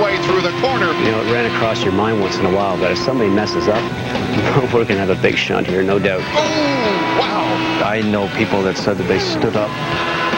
way through the corner. You know, it ran across your mind once in a while, but if somebody messes up, we're going to have a big shunt here, no doubt. Oh, wow. I know people that said that they stood up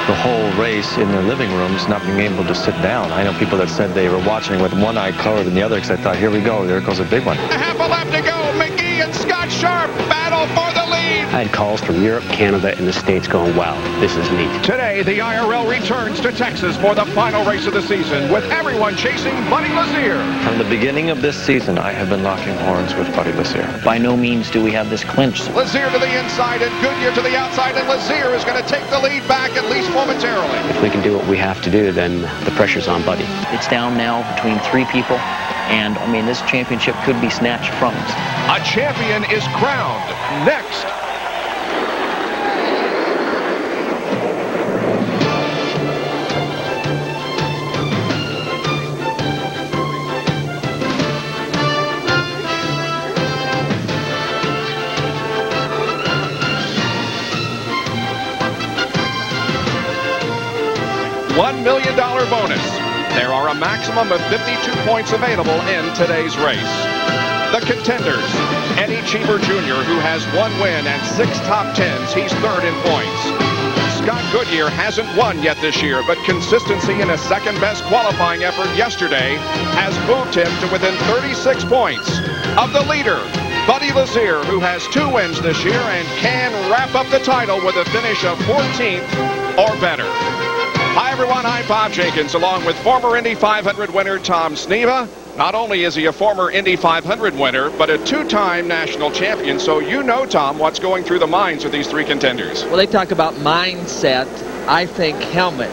the whole race in their living rooms, not being able to sit down. I know people that said they were watching with one eye colored than the other because I thought, here we go, there goes a big one. A half a lap to go. McGee and Scott Sharp battle for the lead. I had calls from Europe, Canada, and the States going, wow, this is neat. Today, the IRL returns to Texas for the final race of the season, with everyone chasing Buddy Lazier. From the beginning of this season, I have been locking horns with Buddy Lazier. By no means do we have this clinched. Lazier to the inside and Goodyear to the outside, and Lazier is going to take the lead back, at least momentarily. If we can do what we have to do, then the pressure's on Buddy. It's down now between 3 people, and, I mean, this championship could be snatched from us. A champion is crowned. Next. $1 million bonus. There are a maximum of 52 points available in today's race. The contenders, Eddie Cheever Jr., who has 1 win and 6 top 10s. He's 3rd in points. Scott Goodyear hasn't won yet this year, but consistency in a second-best qualifying effort yesterday has moved him to within 36 points of the leader, Buddy Lazier, who has 2 wins this year and can wrap up the title with a finish of 14th or better. Hi, everyone. I'm Bob Jenkins, along with former Indy 500 winner Tom Sneva. Not only is he a former Indy 500 winner, but a 2-time national champion. So you know, Tom, what's going through the minds of these 3 contenders. Well, they talk about mindset. I think helmet.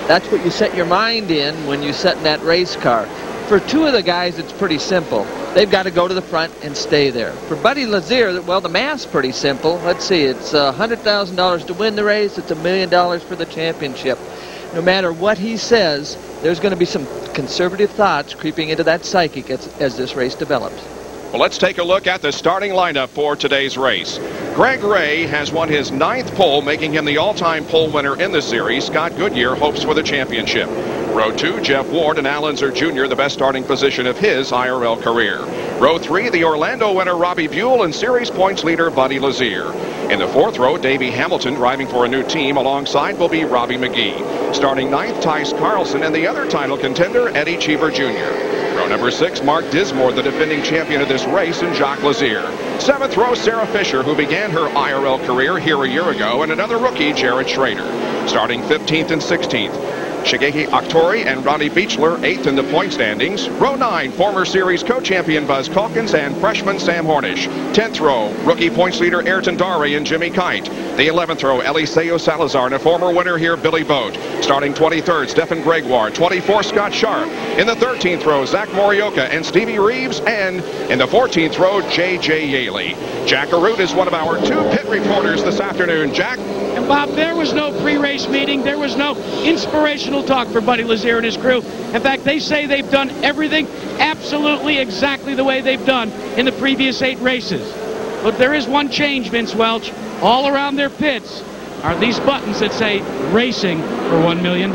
That's what you set your mind in when you set in that race car. For 2 of the guys, it's pretty simple. They've got to go to the front and stay there. For Buddy Lazier, well, the math's pretty simple. Let's see, it's $100,000 to win the race. It's $1 million for the championship. No matter what he says, there's going to be some conservative thoughts creeping into that psychic as this race develops. Well, let's take a look at the starting lineup for today's race. Greg Ray has won his 9th pole, making him the all-time pole winner in the series. Scott Goodyear hopes for the championship. Row 2, Jeff Ward and Al Unser Jr., the best starting position of his IRL career. Row 3, the Orlando winner Robbie Buell and series points leader Buddy Lazier. In the 4th row, Davey Hamilton driving for a new team. Alongside will be Robbie McGee. Starting 9th, Tice Carlson, and the other title contender, Eddie Cheever Jr. Row number 6, Mark Dismore, the defending champion of this race, and Jacques Lazier. 7th row, Sarah Fisher, who began her IRL career here a year ago, and another rookie, Jared Schrader. Starting 15th and 16th. Shigeki Aktori and Ronnie Beechler 8th in the point standings. Row 9, former series co-champion Buzz Calkins and freshman Sam Hornish. 10th row, rookie points leader Ayrton Dare and Jimmy Kite. The 11th row, Eliseo Salazar and a former winner here, Billy Boat. Starting 23rd, Stephen Gregoire. 24th, Scott Sharp. In the 13th row, Zach Morioka and Stevie Reeves. And in the 14th row, J.J. Yaley. Jack Arute is one of our 2 pit reporters this afternoon. Jack? And Bob, there was no pre-race meeting. There was no inspirational talk for Buddy Lazier and his crew. In fact, they say they've done everything absolutely exactly the way they've done in the previous 8 races. But there is one change, Vince Welch. All around their pits are these buttons that say racing for $1 million.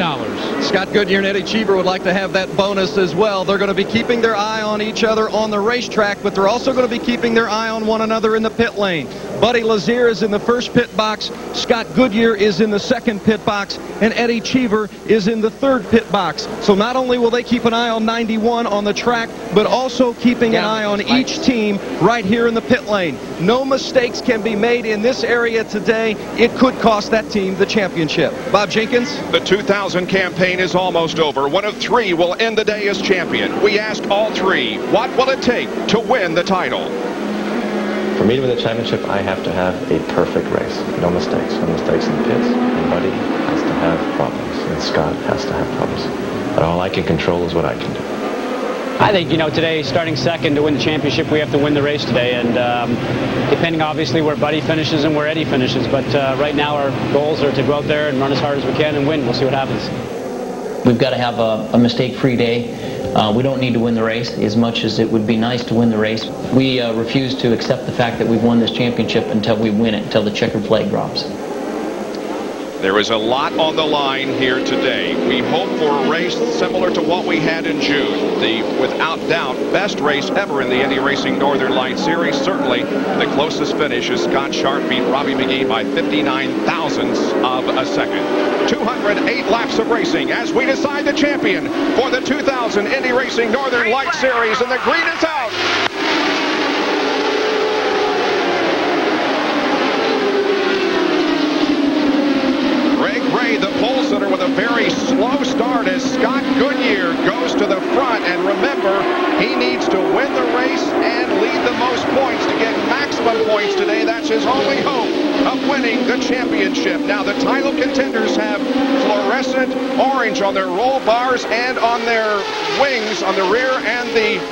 Scott Goodyear and Eddie Cheever would like to have that bonus as well. They're going to be keeping their eye on each other on the racetrack, but they're also going to be keeping their eye on one another in the pit lane. Buddy Lazier is in the 1st pit box, Scott Goodyear is in the 2nd pit box, and Eddie Cheever is in the 3rd pit box. So not only will they keep an eye on 91 on the track, but also keeping an eye on each team right here in the pit lane. No mistakes can be made in this area today. It could cost that team the championship. Bob Jenkins? The 2000 campaign is almost over. One of 3 will end the day as champion. We asked all 3, what will it take to win the title? For me to win the championship, I have to have a perfect race. No mistakes. No mistakes in the pits. And Buddy has to have problems. And Scott has to have problems. But all I can control is what I can do. I think, you know, today, starting 2nd to win the championship, we have to win the race today. And depending, obviously, where Buddy finishes and where Eddie finishes. But right now, our goals are to go out there and run as hard as we can and win. We'll see what happens. We've got to have a mistake-free day. We don't need to win the race as much as it would be nice to win the race. We refuse to accept the fact that we've won this championship until we win it, until the checkered flag drops. There is a lot on the line here today. We hope for a race similar to what we had in June. The, without doubt, best race ever in the Indy Racing Northern Lights Series. Certainly the closest finish is Scott Sharp beat Robbie McGee by 59 thousandths of a second. 208 laps of racing as we decide the champion for the 2000 Indy Racing Northern Lights Series, and the green is out. The pole sitter with a very slow start as Scott Goodyear goes to the front, and remember, he needs to win the race and lead the most points to get maximum points today. That's his only hope of winning the championship. Now the title contenders have fluorescent orange on their roll bars and on their wings on the rear and the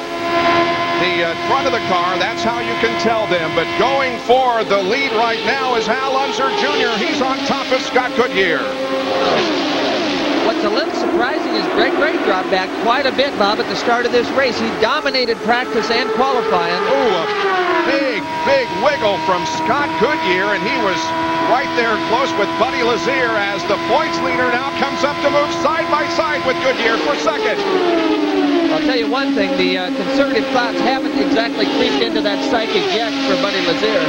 front of the car. That's how you can tell them. But going for the lead right now is Unser Jr. He's on top of Scott Goodyear. What's a little surprising is Greg Ray dropped back quite a bit, Bob, at the start of this race. He dominated practice and qualifying. Oh, a big wiggle from Scott Goodyear, and he was right there close with Buddy Lazier as the points leader now comes up to move side by side with Goodyear for second. I'll tell you one thing, the conservative thoughts haven't exactly creeped into that psychic yet for Buddy Lazier.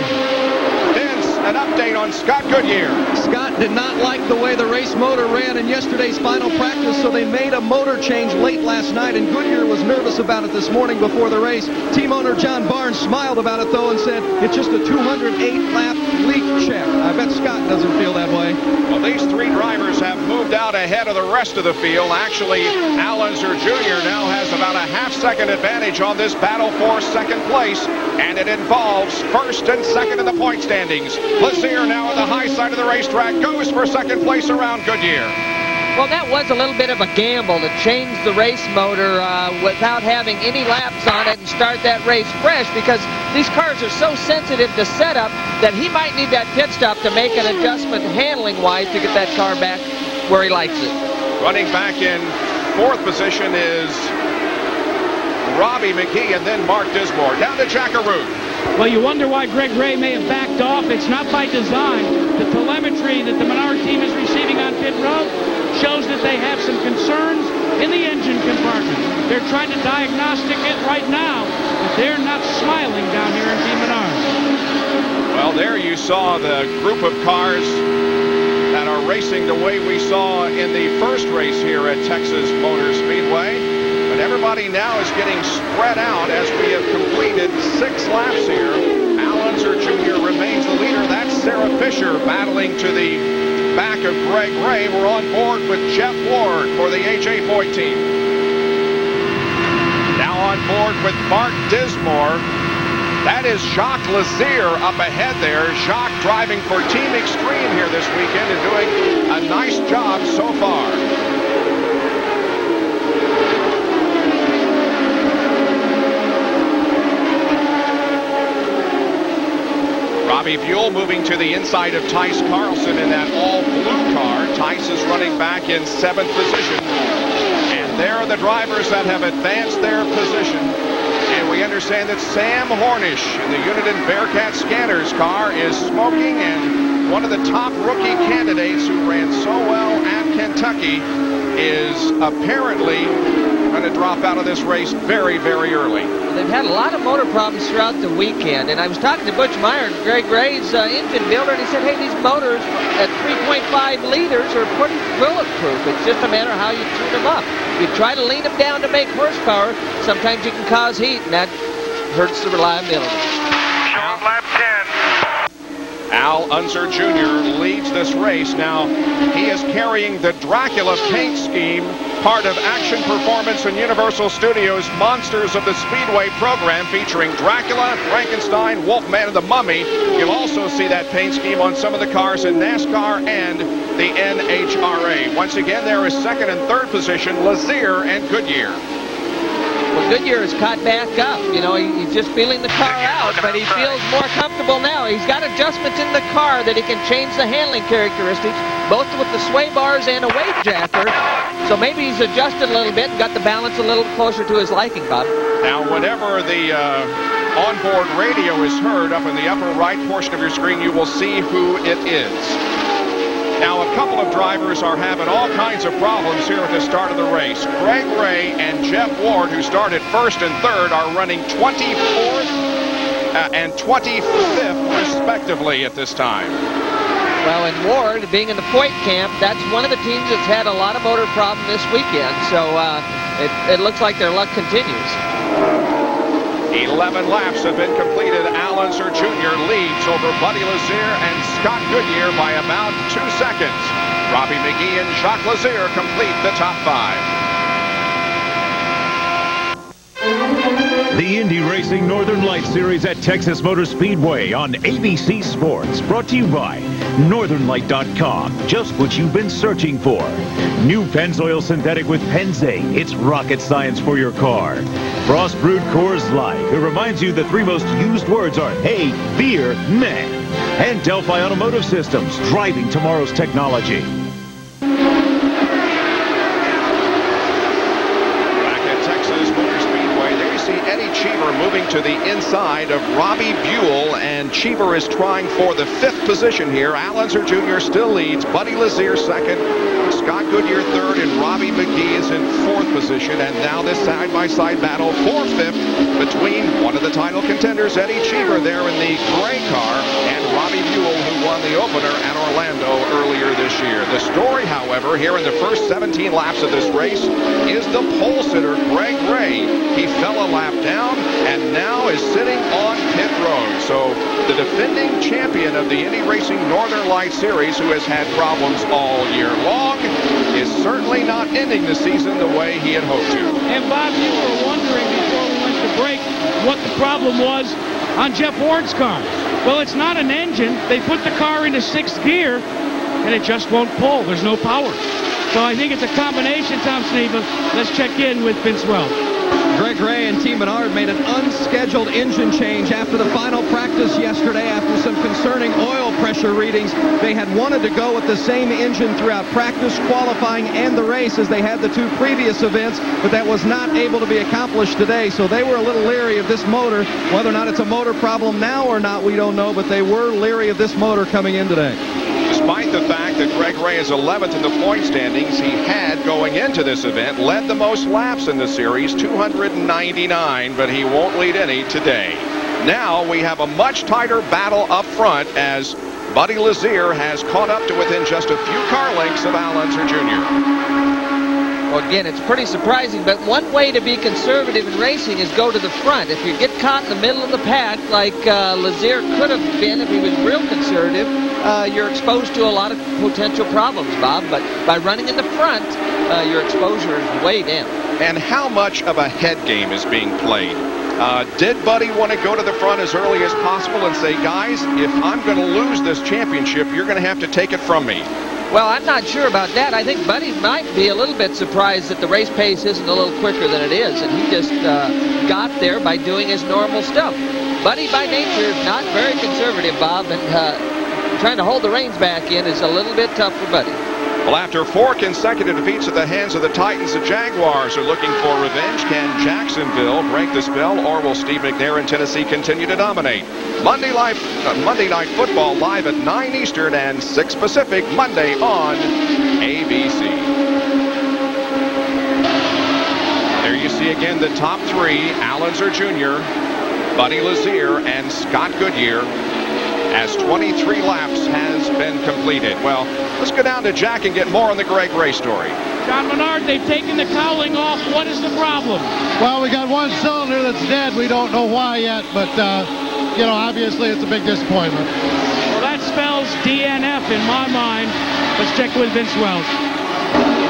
Vince, an update on Scott Goodyear. Scott did not like the way the race motor ran in yesterday's final practice, so they made a motor change late last night, and Goodyear was nervous about it this morning before the race. Team owner John Barnes smiled about it, though, and said it's just a 208-lap leak check. I bet Scott doesn't feel that way. Well, these three drivers have moved out ahead of the rest of the field. Actually, Unser Jr. now has about a half-second advantage on this battle for second place, and it involves first and second in the point standings. Lazier now on the high side of the racetrack goes for second place around Goodyear. Well, that was a little bit of a gamble to change the race motor without having any laps on it and start that race fresh, because these cars are so sensitive to setup that he might need that pit stop to make an adjustment handling-wise to get that car back where he likes it. Running back in fourth position is Robbie McGee, and then Mark Dismore. Down to Jackaroo. Well, you wonder why Greg Ray may have backed off. It's not by design. The telemetry that the Menard team is receiving on pit road shows that they have some concerns in the engine compartment. They're trying to diagnostic it right now, but they're not smiling down here in Team Menard. Well, there you saw the group of cars that are racing the way we saw in the first race here at Texas Motor Speedway. But everybody now is getting spread out as we have completed 6 laps here. Unser Jr. remains the leader. That's Sarah Fisher battling to the back of Greg Ray. We're on board with Jeff Ward for the A.J. Foyt team. Now on board with Mark Dismore. That is Jacques Lazier up ahead there. Jacques driving for Team Extreme here this weekend and doing a nice job so far. Robbie Buell moving to the inside of Tice Carlson in that all-blue car. Tice is running back in 7th position. And there are the drivers that have advanced their position. And we understand that Sam Hornish in the Uniden Bearcat Scanners car is smoking, and one of the top rookie candidates who ran so well at Kentucky is apparently going to drop out of this race very, very early. They've had a lot of motor problems throughout the weekend, and I was talking to Butch Meyer, Greg Ray's engine builder, and he said, hey, these motors at 3.5 liters are pretty bulletproof. It's just a matter of how you tune them up. You try to lean them down to make horsepower, sometimes you can cause heat, and that hurts the reliability. Showing lap 10. Unser Jr. leads this race. Now, he is carrying the Dracula paint scheme, part of Action Performance and Universal Studios' Monsters of the Speedway program, featuring Dracula, Frankenstein, Wolfman, and the Mummy. You'll also see that paint scheme on some of the cars in NASCAR and the NHRA. Once again, there is second and third position, Lazier and Goodyear. Well, Goodyear is caught back up. You know, he's just feeling the car out, but he feels more comfortable now. He's got adjustments in the car that he can change the handling characteristics, both with the sway bars and a wave jacker. So maybe he's adjusted a little bit and got the balance a little closer to his liking, Bob. Now, whenever the onboard radio is heard up in the upper right portion of your screen, you will see who it is. Now, a couple of drivers are having all kinds of problems here at the start of the race. Greg Ray and Jeff Ward, who started first and third, are running 24th and 25th, respectively, at this time. Well, and Ward, being in the point camp, that's one of the teams that's had a lot of motor problem this weekend. So it looks like their luck continues. 11 laps have been completed. Unser Jr. leads over Buddy Lazier and Scott Goodyear by about 2 seconds. Robbie McGee and Jacques Lazier complete the top 5. The Indy Racing Northern Light Series at Texas Motor Speedway on ABC Sports. Brought to you by NorthernLight.com. Just what you've been searching for. New Pennzoil Synthetic with Pennzate. It's rocket science for your car. Frost Brewed Coors Light. It reminds you the 3 most used words are hey, beer, meh. And Delphi Automotive Systems. Driving tomorrow's technology. CHEEVER moving to the inside of Robbie Buell, and CHEEVER is trying for the 5th position here. Unser Jr. still leads. Buddy Lazier second, Scott Goodyear third, and Robbie McGee is in 4th position. And now this side-by-side battle for 5th between one of the title contenders, Eddie CHEEVER, there in the gray car, and Robbie Buell, who won the opener at Orlando earlier this year. The story, however, here in the first 17 laps of this race is the pole sitter, Greg Ray. He fell a lap down and now is sitting on pit road. So the defending champion of the Indy Racing Northern Light Series, who has had problems all year long, is certainly not ending the season the way he had hoped to. And Bob, you were wondering before we went to break what the problem was on Jeff Ward's car. Well, it's not an engine. They put the car into 6th gear and it just won't pull. There's no power. So I think it's a combination, Tom Sneeva. Let's check in with Vince Wells. Greg Ray and Team Menard made an unscheduled engine change after the final practice yesterday after some concerning oil pressure readings. They had wanted to go with the same engine throughout practice, qualifying, and the race as they had the 2 previous events, but that was not able to be accomplished today. So they were a little leery of this motor. Whether or not it's a motor problem now or not, we don't know, but they were leery of this motor coming in today. Despite the fact that Greg Ray is 11th in the point standings, he had, going into this event, led the most laps in the series, 299, but he won't lead any today. Now we have a much tighter battle up front as Buddy Lazier has caught up to within just a few car lengths of Unser Jr. Well, again, it's pretty surprising, but one way to be conservative in racing is go to the front. If you get caught in the middle of the pack, like Lazier could have been if he was real conservative, you're exposed to a lot of potential problems, Bob. But by running in the front, your exposure is way down. And how much of a head game is being played? Did Buddy want to go to the front as early as possible and say, guys, if I'm going to lose this championship, you're going to have to take it from me? Well, I'm not sure about that. I think Buddy might be a little bit surprised that the race pace isn't a little quicker than it is, and he just got there by doing his normal stuff. Buddy, by nature, is not very conservative, Bob, and trying to hold the reins back in is a little bit tough for Buddy. Well, after 4 consecutive defeats at the hands of the Titans, the Jaguars are looking for revenge. Can Jacksonville break the spell, or will Steve McNair in Tennessee continue to dominate? Monday Night Football live at 9 Eastern and 6 Pacific, Monday on ABC. There you see again the top 3, Unser Jr., Buddy Lazier, and Scott Goodyear, as 23 laps has been completed. Well, let's go down to Jack and get more on the Greg Ray story. John Menard, they've taken the cowling off. What is the problem? Well, we got one cylinder that's dead. We don't know why yet, but, you know, obviously it's a big disappointment. Well, that spells DNF in my mind. Let's check with Vince Wells.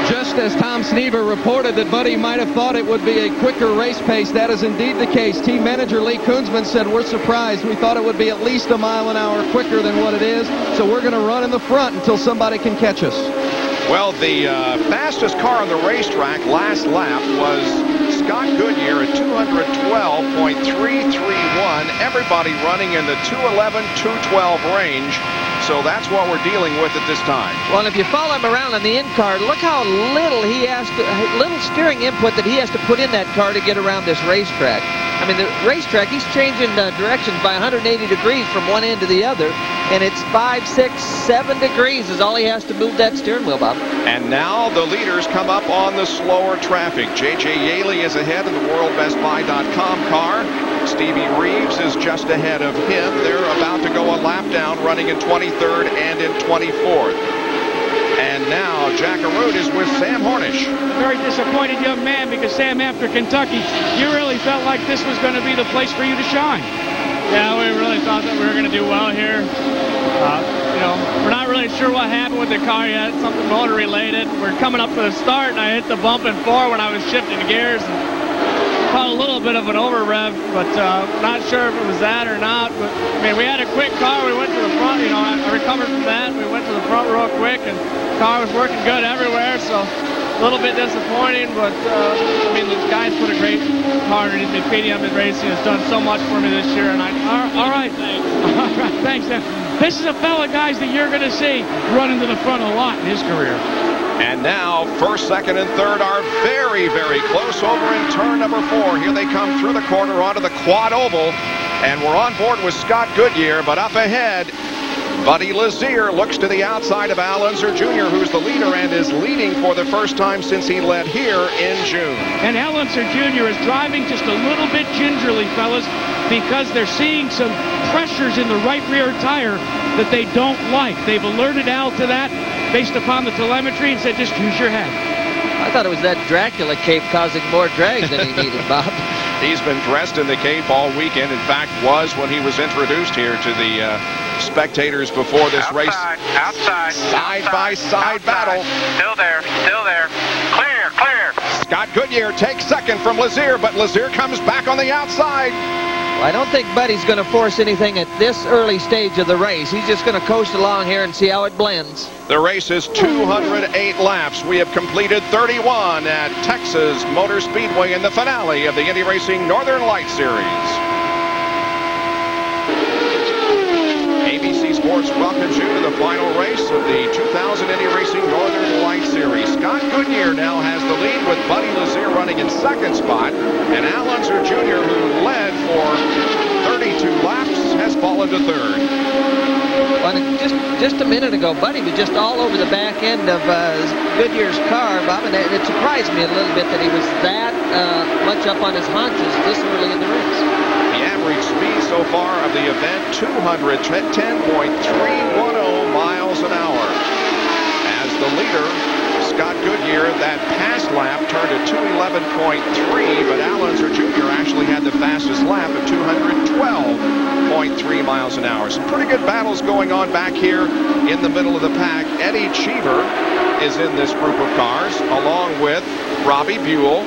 Just as Tom Sneeva reported that Buddy might have thought it would be a quicker race pace, that is indeed the case. Team manager Lee Koonsman said, we're surprised. We thought it would be at least a mile an hour quicker than what it is, so we're going to run in the front until somebody can catch us. Well, the fastest car on the racetrack last lap was Scott Goodyear at 212.331. Everybody running in the 211, 212 range. So that's what we're dealing with at this time. Well, if you follow him around on the in-car, look how little he has to, little steering input that he has to put in that car to get around this racetrack. I mean, the racetrack, he's changing directions by 180 degrees from one end to the other, and it's 5, 6, 7 degrees is all he has to move that steering wheel, Bob. And now the leaders come up on the slower traffic. J.J. Yaley is ahead in the WorldBestBuy.com car. Stevie Reeves is just ahead of him. They're about to go a lap down, running in 23rd and in 24th. And now Jack Arute is with Sam Hornish. A very disappointed young man, because Sam, after Kentucky, you really felt like this was going to be the place for you to shine. Yeah, we really thought that we were going to do well here. You know, we're not really sure what happened with the car yet. Something motor related. We're coming up to the start, and I hit the bump in 4 when I was shifting gears. Caught a little bit of an over rev, but not sure if it was that or not. But I mean, we had a quick car. We went to the front. You know, I recovered from that. We went to the front real quick, and the car was working good everywhere. So a little bit disappointing, but I mean, the guys put a great car underneath me. PDM in racing has done so much for me this year, and all right, thanks. All right, thanks. This is a fella, guys, that you're going to see running to the front a lot in his career. And now, first, second, and third are very, very close over in turn number 4. Here they come through the corner onto the quad oval. And we're on board with Scott Goodyear, but up ahead, Buddy Lazier looks to the outside of Al Unser Jr., who's the leader and is leading for the first time since he led here in June. And Al Unser Jr. is driving just a little bit gingerly, fellas, because they're seeing some pressures in the right rear tire that they don't like. They've alerted Al to that based upon the telemetry and said, just use your head. I thought it was that Dracula cape causing more drag than he needed, Bob. He's been dressed in the cape all weekend. In fact, was when he was introduced here to the spectators before this race. Outside. Side-by-side battle. Still there. Clear. Scott Goodyear takes second from Lazier, but Lazier comes back on the outside. Well, I don't think Buddy's going to force anything at this early stage of the race. He's just going to coast along here and see how it blends. The race is 208 laps. We have completed 31 at Texas Motor Speedway in the finale of the Indy Racing Northern Light Series. ABC Sports welcomes you to the final race of the 2000 Indy Racing Northern Light Series. Scott Goodyear now has the lead with Buddy Lazier running in second spot, and Al Unser Jr., who led for 32 laps, has fallen to third. Well, just a minute ago, Buddy was just all over the back end of Goodyear's car, Bob, and it surprised me a little bit that he was that much up on his haunches this early in the race. The average speed so far of the event, 210.310 miles an hour. As the leader, Scott Goodyear, that past lap turned to 211.3, but Al Unser Jr. actually had the fastest lap at 212.3 miles an hour. Some pretty good battles going on back here in the middle of the pack. Eddie Cheever is in this group of cars, along with Robbie Buell.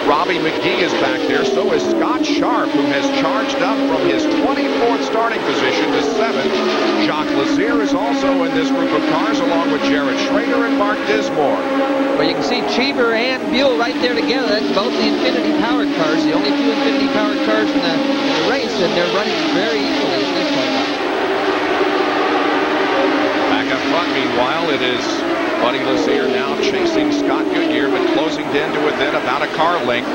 Robbie McGee is back there. So is Scott Sharp, who has charged up from his 24th starting position to 7th. Jacques Lazier is also in this group of cars, along with Jared Schrader and Mark Dismore. Well, you can see Cheever and Buell right there together. That's both the Infinity-powered cars, the only two Infinity-powered cars in the race, and they're running very equally at this point. Back up front, meanwhile, it is Buddy Lazier now chasing Scott Goodyear, but closing in to within about a car length.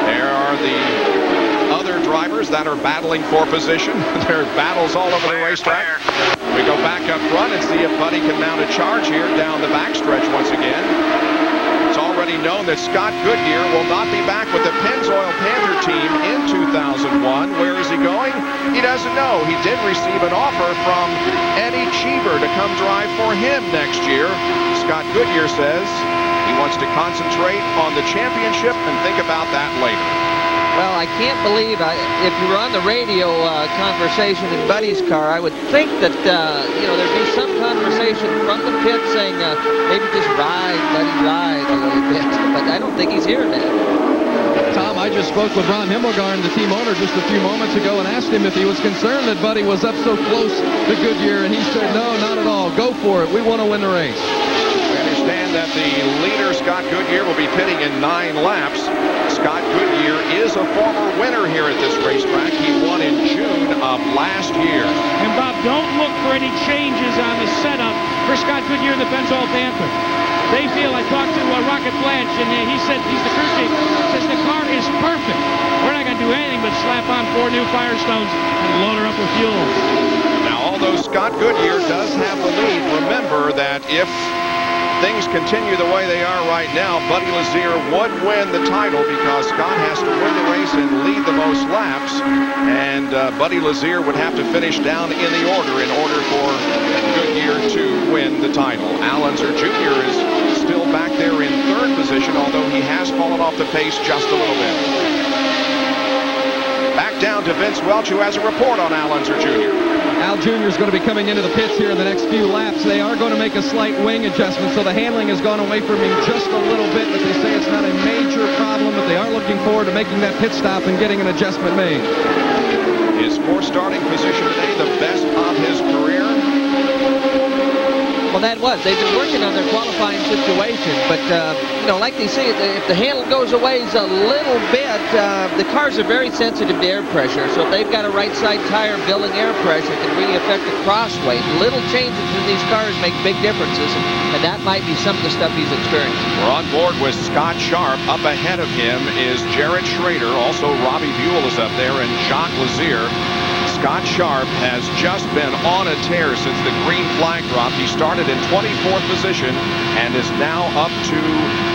There are the other drivers that are battling for position. There are battles all over the racetrack. We go back up front and see if Buddy can mount a charge here down the backstretch once again. It's already known that Scott Goodyear will not be back with the Pennzoil Panther team in 2001. Where is he going? He doesn't know. He did receive an offer from Eddie Cheever to come drive for him next year. Scott Goodyear says he wants to concentrate on the championship and think about that later. Well, I can't believe, if you were on the radio conversation in Buddy's car, I would think that, there'd be some conversation from the pit saying, maybe just ride, Buddy, ride a little bit. But I don't think he's hearing that. Tom, I just spoke with Ron Himmelgarn, the team owner, just a few moments ago and asked him if he was concerned that Buddy was up so close to Goodyear, and he said, no, not at all. Go for it. We want to win the race. We understand that the leader, Scott Goodyear, will be pitting in 9 laps. Scott Goodyear is a former winner here at this racetrack. He won in June of last year. And Bob, don't look for any changes on the setup for Scott Goodyear and the Pennzoil Panther. They feel, I talked to Rocket Blanche, and he said, he's the crew chief, says the car is perfect. 4 new Firestones and load her up with fuel. Now, although Scott Goodyear does have the lead, remember that if things continue the way they are right now, Buddy Lazier would win the title because Scott has to win the race and lead the most laps, and Buddy Lazier would have to finish down in the order in order for Goodyear to win the title. Unser Jr. is still back there in 3rd position, although he has fallen off the pace just a little bit. Back down to Vince Welch, who has a report on Unser Jr. Al Jr. is going to be coming into the pits here in the next few laps. They are going to make a slight wing adjustment, so the handling has gone away from him just a little bit, but they say it's not a major problem, but they are looking forward to making that pit stop and getting an adjustment made. His 4th starting position today, the best of his career. Well, that was. They've been working on their qualifying situation, but, you know, like they say, if the handle goes away a little bit, the cars are very sensitive to air pressure, so if they've got a right-side tire building air pressure, it can really affect the crossweight. Little changes in these cars make big differences, and that might be some of the stuff he's experiencing. We're on board with Scott Sharp. Up ahead of him is Jared Schrader. Also, Robbie Buell is up there, and Jacques Lazier. Scott Sharp has just been on a tear since the green flag drop. He started in 24th position and is now up to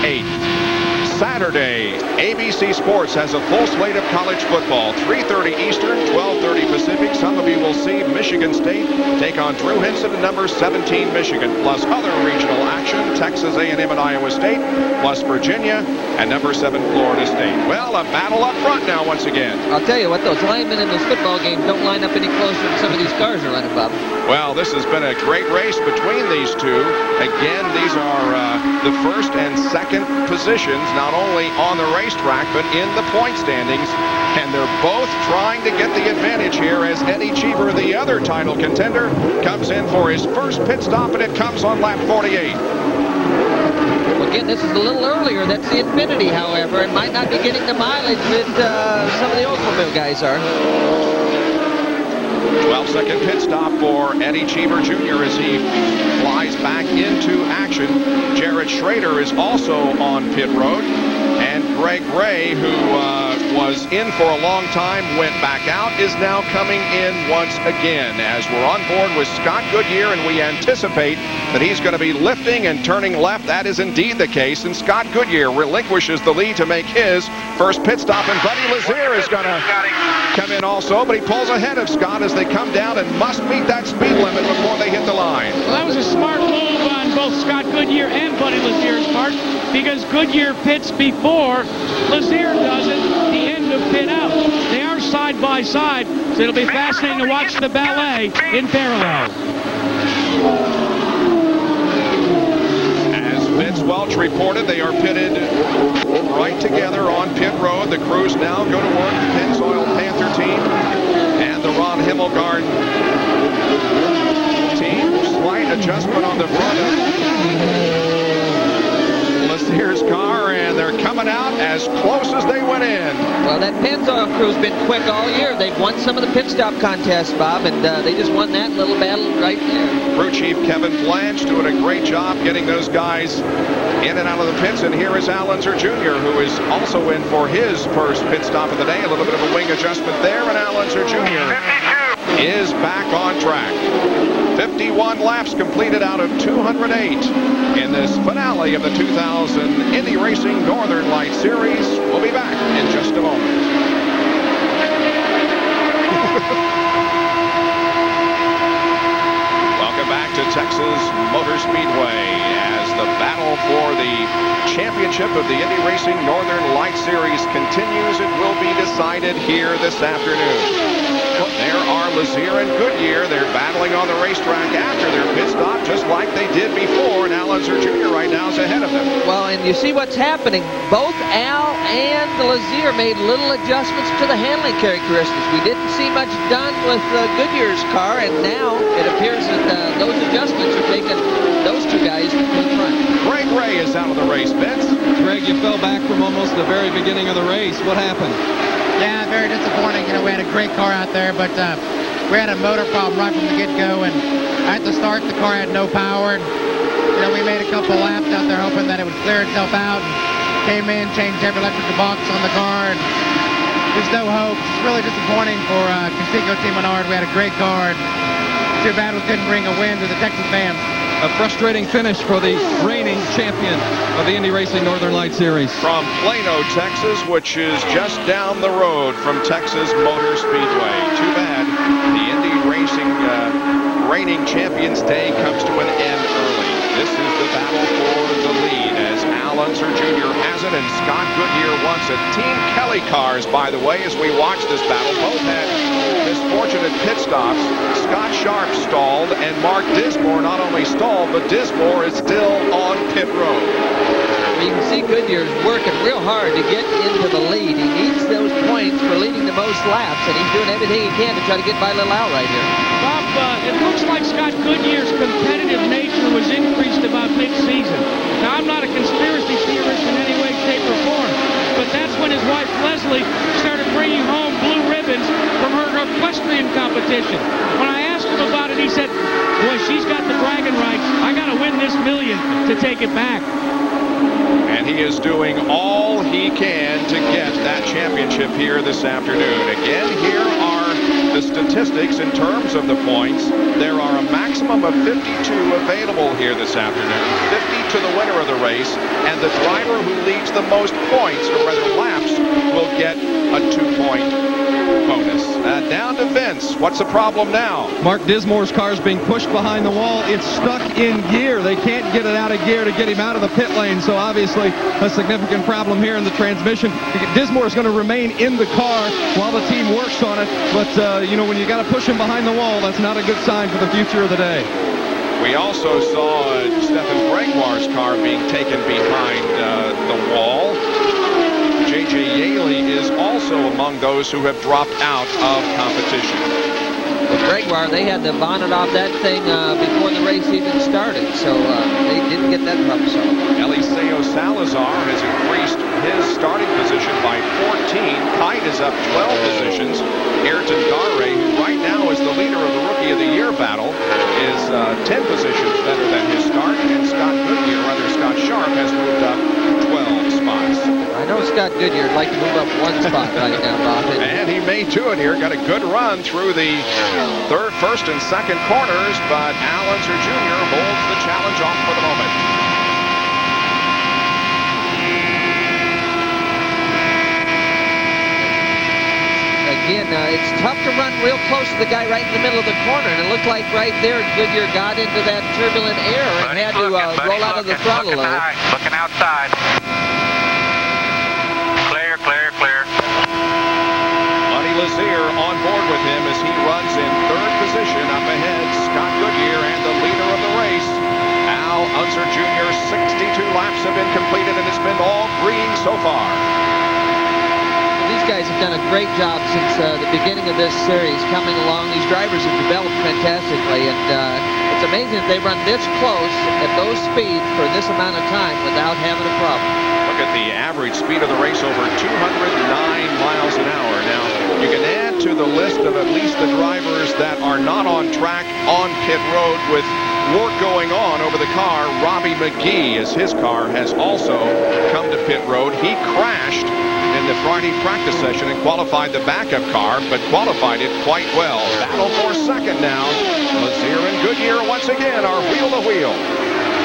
8th. Saturday, ABC Sports has a full slate of college football. 3:30 Eastern, 12:30 Pacific. Some of you will see Michigan State take on Drew Henson and number 17 Michigan, plus other regional action, Texas A&M and Iowa State, plus Virginia and number 7 Florida State. Well, a battle up front now once again. I'll tell you what, those linemen in those football games don't line up any closer than some of these cars are running, Bob. Well, this has been a great race between these two. Again, these are the 1st and 2nd positions, not only on the racetrack, but in the point standings. And they're both trying to get the advantage here as Eddie Cheever, the other title contender, comes in for his first pit stop, and it comes on lap 48. Well, again, this is a little earlier. That's the Infinity, however. It might not be getting the mileage that some of the Oldsmobile guys are. 12-second pit stop for Eddie Cheever Jr. as he flies back into action. Jared Schrader is also on pit road. And Greg Ray, who was in for a long time, went back out, is now coming in once again as we're on board with Scott Goodyear, and we anticipate that he's going to be lifting and turning left. That is indeed the case, and Scott Goodyear relinquishes the lead to make his first pit stop, and Buddy Lazier is going to come in also, but he pulls ahead of Scott as they come down and must meet that speed limit before they hit the line. Well, that was a smart move on both Scott Goodyear and Buddy Lazier's part, because Goodyear pits before Lazier does it, the end of pit out. They are side by side, so it'll be fascinating to watch the ballet in parallel. As Vince Welch reported, they are pitted right together on pit road. The crews now go to work, the Pennzoil Panther team and the Ron Himmelgarn team. Slight adjustment on the front of Lazier's car, and they're coming out as close as they went in. Well, that Pennzoil crew's been quick all year. They've won some of the pit stop contests, Bob, and they just won that little battle right there. Crew chief Kevin Blanche doing a great job getting those guys in and out of the pits, and here is Unser Jr., who is also in for his first pit stop of the day. A little bit of a wing adjustment there, and Unser Jr. is back on track. 51 laps completed out of 208 in this finale of the 2000 Indy Racing Northern Light Series. We'll be back in just a moment. Welcome back to Texas Motor Speedway as the battle for the championship of the Indy Racing Northern Light Series continues. It will be decided here this afternoon. There are Lazier and Goodyear. They're battling on the racetrack after their pit stop, just like they did before, and Unser Jr. right now is ahead of them. Well, and you see what's happening. Both Al and Lazier made little adjustments to the handling characteristics. We didn't see much done with Goodyear's car, and now it appears that those adjustments are taking those two guys to the front. Greg Ray is out of the race, Vince. Greg, you fell back from almost the very beginning of the race. What happened? Yeah, very disappointing. You know, we had a great car out there, but we had a motor problem right from the get-go, and at the start, the car had no power. And, you know, we made a couple laps out there hoping that it would clear itself out. And came in, changed every electrical box on the car, and there's no hope. It's really disappointing for Conseco Team Menard. We had a great car. Too bad we couldn't bring a win to the Texas fans. A frustrating finish for the reigning champion of the Indy Racing Northern Light Series. From Plano, Texas, which is just down the road from Texas Motor Speedway. Too bad the Indy Racing reigning champions day comes to an end early. This is the battle for the lead as Al Unser Jr. has it and Scott Goodyear wants it. Team Kelly cars, by the way, as we watch this battle, both had misfortunate pit stops. Scott Sharp stalled and Mark Dismore not only stalled, but Dismore is still on pit road. You can see Goodyear's working real hard to get into the lead. He needs those points for leading the most laps, and he's doing everything he can to try to get by Little Al right here. Bob, it looks like Scott Goodyear's competitive nature was increased about mid-season. Now, I'm not a conspiracy theorist in any way, shape, or form, but that's when his wife Leslie started bringing home blue ribbons from her equestrian competition. When I asked him about it, he said, boy, she's got the bragging rights. I got to win this million to take it back. And he is doing all he can to get that championship here this afternoon. Again, here are the statistics in terms of the points. There are a maximum of 52 available here this afternoon. 50 to the winner of the race. And the driver who leads the most points, or rather laps, will get a 2-point bonus. Down to Vince. What's the problem now? Mark Dismore's car is being pushed behind the wall. It's stuck in gear. They can't get it out of gear to get him out of the pit lane. So obviously a significant problem here in the transmission. Dismore is going to remain in the car while the team works on it. But, you know, when you got to push him behind the wall, that's not a good sign for the future of the day. We also saw Stephen Gregoire's car being taken behind the wall. J.J. Yaley is also among those who have dropped out of competition. Well, Gregoire, they had the bonnet off that thing before the race even started, so they didn't get that problem solved. Eliseo Salazar has increased his starting position by 14. Kite is up 12 positions. Ayrton Gare, who right now is the leader of the Rookie of the Year battle, is 10 positions better than his start. And Scott Goodyear, rather Scott Sharp, has moved up 12 spots. I know Scott Goodyear would like to move up one spot right now, Bob. And he may do it here. Got a good run through the first and second corners, but Al Unser Jr. holds the challenge off for the moment. Again, it's tough to run real close to the guy right in the middle of the corner, and it looked like right there Goodyear got into that turbulent air and had to roll out of the throttle. Looking outside. Clear, clear, clear. Buddy Lazier on board with him as he runs in third position up ahead. Scott Goodyear and the leader of the race, Al Unser Jr. 62 laps have been completed, and it's been all green so far. These guys have done a great job since the beginning of this series coming along. These drivers have developed fantastically, and it's amazing that they run this close at those speeds for this amount of time without having a problem. Look at the average speed of the race, over 209 miles an hour. Now, you can add to the list of at least the drivers that are not on track on pit road with work going on over the car. Robbie McGee, as his car has also come to pit road. He crashed in the Friday practice session and qualified the backup car, but qualified it quite well. Battle for second now. Lazier and Goodyear once again are wheel to wheel.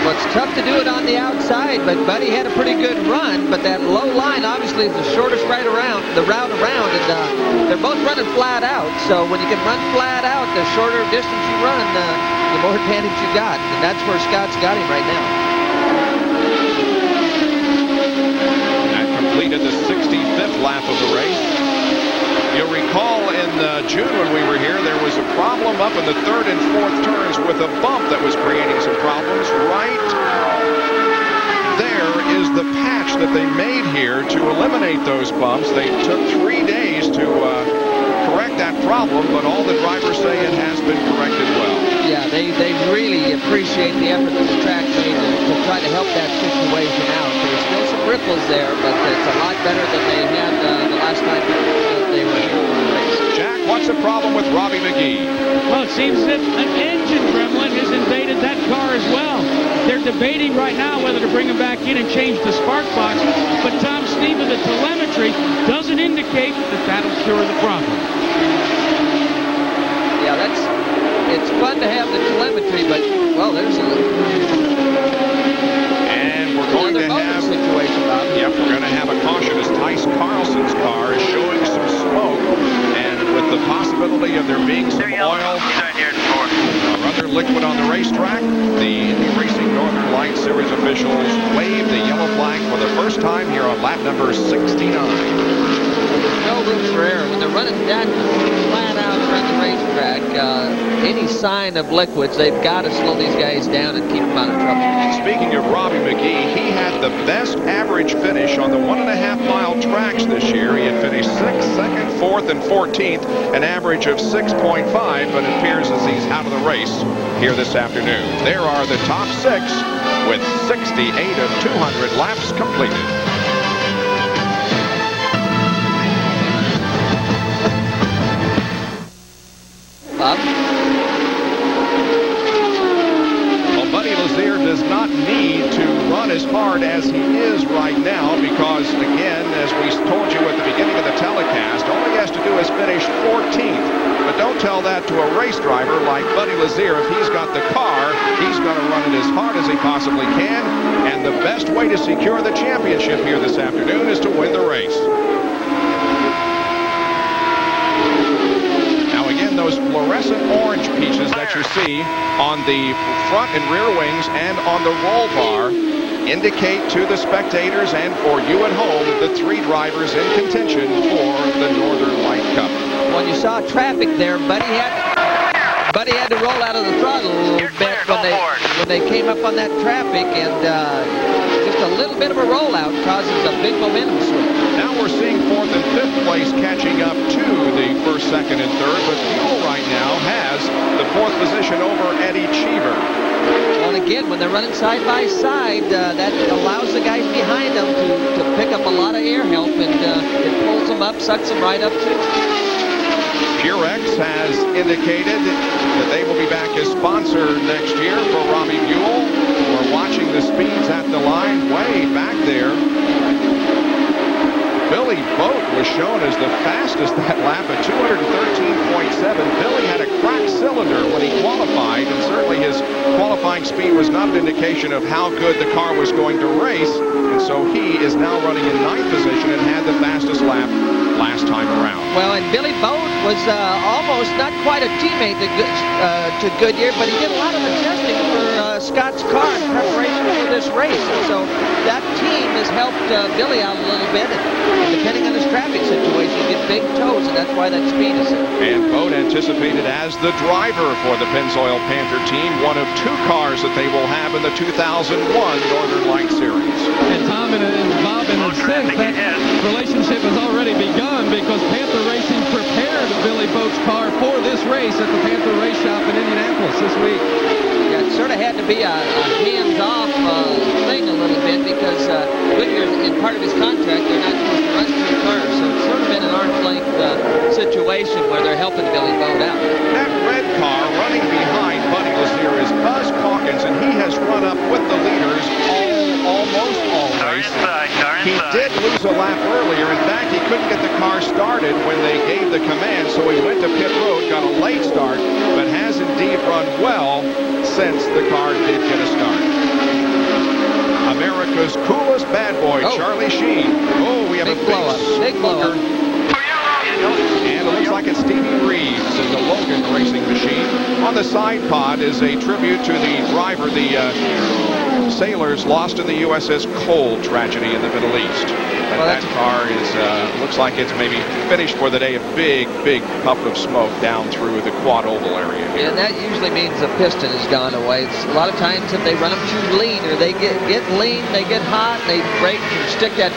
Well, it's tough to do it on the outside, but Buddy had a pretty good run, but that low line obviously is the shortest route around, and they're both running flat out, so when you can run flat out, the shorter distance you run, the more advantage you got, and that's where Scott's got him right now. That completed the 65th lap of the race. You'll recall in June when we were here, there was a problem up in the third and fourth turns with a bump that was creating some problems. Right there is the patch that they made here to eliminate those bumps. They took 3 days to correct that problem, but all the drivers say it has been corrected well. Yeah, they really appreciate the effort that the track made to try to help that situation out. There's still some ripples there, but it's a lot better than they had the last time they were here on the race. Jack, what's the problem with Robbie McGee? Well, it seems that an engine gremlin has invaded that car as well. They're debating right now whether to bring him back in and change the spark box, but Tom Steve of the telemetry doesn't indicate indicate that that'll cure the problem. Yeah, it's fun to have the telemetry, but, well, there's a... And we're going to have... situation, Bob. Yep, we're going to have a caution as Tice Carlson's car is showing some smoke. And with the possibility of there being some oil or other liquid on the racetrack, the Indy Racing Northern Lights Series officials waved the yellow flag for the first time here on lap number 69. No room for error. When they're running that flat out around the racetrack, any sign of liquids, they've got to slow these guys down and keep them out of trouble. Speaking of Robbie McGee, he had the best average finish on the 1.5-mile tracks this year. He had finished 6th, 2nd, 4th, and 14th, an average of 6.5, but it appears as he's out of the race here this afternoon. There are the top 6 with 68 of 200 laps completed. Bob? Well, Buddy Lazier does not need to run as hard as he is right now because, again, as we told you at the beginning of the telecast, all he has to do is finish 14th. But don't tell that to a race driver like Buddy Lazier. If he's got the car, he's going to run it as hard as he possibly can. And the best way to secure the championship here this afternoon is to win the race. Those fluorescent orange pieces that you see on the front and rear wings and on the roll bar indicate to the spectators and for you at home the 3 drivers in contention for the Northern Light Cup. When you saw traffic there, Buddy had to roll out of the throttle a little bit when they came up on that traffic, and just a little bit of a rollout causes a big momentum swing. Now we're seeing 4th and 5th place catching up to the 1st, 2nd, and 3rd, but Buell right now has the 4th position over Eddie Cheever. Well, and again, when they're running side by side, that allows the guys behind them to pick up a lot of air help, and it pulls them up, sucks them right up too. Purex has indicated that they will be back as sponsor next year for Robbie Buell. We're watching the speeds at the line way back there. Billy Boat was shown as the fastest that lap at 213.7. Billy had a cracked cylinder when he qualified, and certainly his qualifying speed was not an indication of how good the car was going to race. And so he is now running in 9th position and had the fastest lap last time around. Well, and Billy Boat was almost not quite a teammate to Goodyear, but he did a lot of adjusting for Scott's car in preparation for this race. And so that team has helped Billy out a little bit. And depending on his traffic situation, you get big toes, and that's why that speed is there. And Boat anticipated as the driver for the Pennzoil Panther team, one of 2 cars that they will have in the 2001 Northern Light Series. And Tom and Bob and Sid, that relationship has already begun because Panther Racing prepared Billy Boat's car for this race at the Panther Race Shop in Indianapolis this week. Yeah, it sort of had to be a hands-off thing a little bit because Goodyear, in part of his contract, they're not supposed to run 2 cars, so it's sort of been an arm's length situation where they're helping Billy Boat out. That red car running behind Buddy Lazier is Buzz Calkins, and he has run up with the leaders almost all race. He did lose a lap earlier. In fact, he couldn't get the car started when they gave the command, so he went to pit road, got a late start, but has indeed run well since the car did get a start. America's coolest bad boy, Charlie Sheen. Oh, we have a big smoker. And it looks like it's Stevie Reeves in the Logan racing machine. On the side pod is a tribute to the driver, the sailors lost in the USS Cole tragedy in the Middle East. But that car is, looks like it's maybe finished for the day. A big puff of smoke down through the quad oval area here. And that usually means the piston has gone away. It's a lot of times if they run them too lean, or they get lean, they get hot, they break and stick that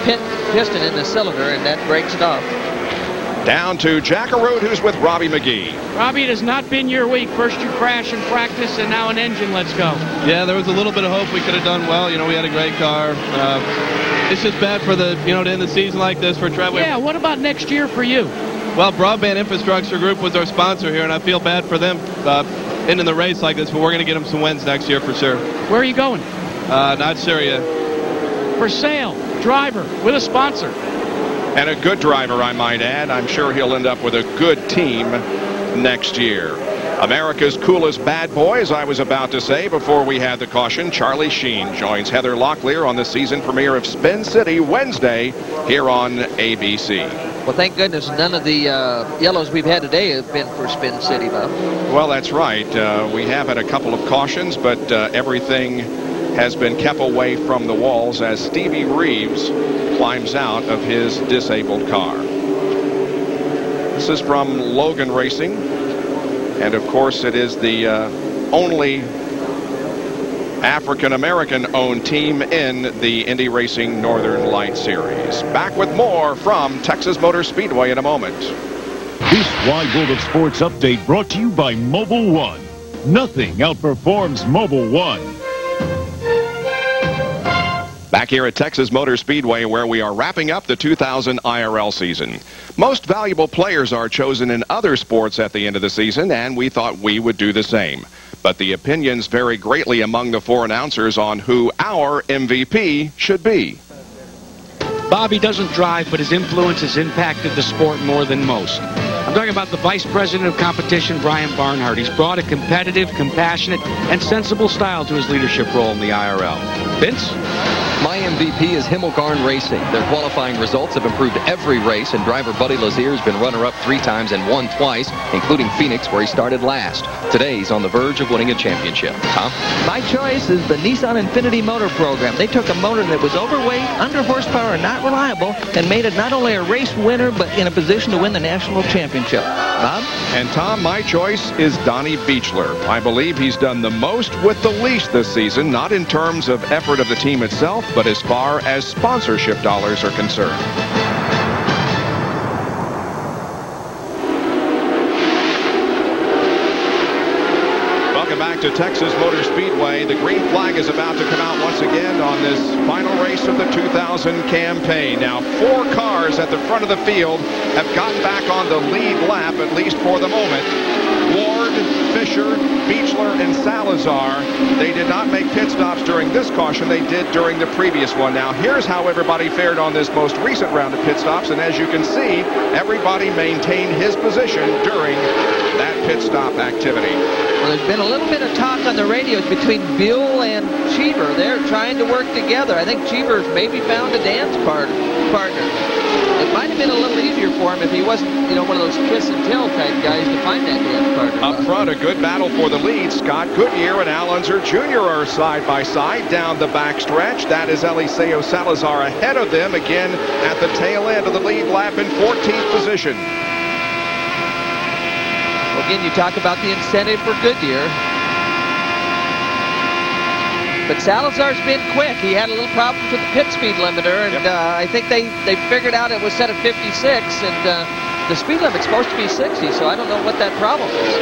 piston in the cylinder, and that breaks it off. Down to Jack Arute, who's with Robbie McGee. Robbie, it has not been your week. First you crash in practice, and now an engine. Let's go. Yeah, there was a little bit of hope we could have done well. You know, we had a great car. It's just bad for the, to end the season like this for Treadway. Yeah, what about next year for you? Well, Broadband Infrastructure Group was our sponsor here, and I feel bad for them ending the race like this, but we're going to get them some wins next year for sure. Where are you going? Not sure yet. For sale, driver, with a sponsor. And a good driver, I might add. I'm sure he'll end up with a good team next year. America's coolest bad boy, as I was about to say before we had the caution, Charlie Sheen joins Heather Locklear on the season premiere of Spin City Wednesday here on ABC. Well, thank goodness none of the yellows we've had today have been for Spin City, Bob. Well, that's right. We have had a couple of cautions, but everything has been kept away from the walls as Stevie Reeves climbs out of his disabled car. This is from Logan Racing. And, of course, it is the only African-American owned team in the Indy Racing Northern Light Series. Back with more from Texas Motor Speedway in a moment. This Wide World of Sports update brought to you by Mobil 1. Nothing outperforms Mobil 1. Back here at Texas Motor Speedway, where we are wrapping up the 2000 IRL season. Most valuable players are chosen in other sports at the end of the season, and we thought we would do the same. But the opinions vary greatly among the 4 announcers on who our MVP should be. Bobby doesn't drive, but his influence has impacted the sport more than most. I'm talking about the Vice President of Competition, Brian Barnhart. He's brought a competitive, compassionate, and sensible style to his leadership role in the IRL. Vince? My MVP is Himmelgarn Racing. Their qualifying results have improved every race, and driver Buddy Lazier has been runner-up 3 times and won twice, including Phoenix, where he started last. Today, he's on the verge of winning a championship. Tom? My choice is the Nissan Infinity Motor Program. They took a motor that was overweight, under horsepower, and not reliable, and made it not only a race winner, but in a position to win the national championship. Bob? And Tom, my choice is Donnie Beechler. I believe he's done the most with the least this season, not in terms of effort of the team itself, but as far as sponsorship dollars are concerned. Welcome back to Texas Motor Speedway. The green flag is about to come out once again on this final race of the 2000 campaign. Now, 4 cars at the front of the field have gotten back on the lead lap, at least for the moment. Ward, Fisher, Beechler, and Salazar. They did not make pit stops during this caution. They did during the previous one. Now, here's how everybody fared on this most recent round of pit stops. And as you can see, everybody maintained his position during that pit stop activity. Well, there's been a little bit of talk on the radios between Bill and Cheever. They're trying to work together. I think Cheever's maybe found a dance partner. It might have been a little easier for him if he wasn't, you know, one of those kiss and tell type guys to find that dance partner. Up front, a good battle for the lead. Scott Goodyear and Al Unser Jr. are side by side down the backstretch. That is Eliseo Salazar ahead of them again at the tail end of the lead lap in 14th position. Well, again, you talk about the incentive for Goodyear. But Salazar's been quick. He had a little problem with the pit speed limiter, and I think they figured out it was set at 56, and the speed limit's supposed to be 60, so I don't know what that problem is.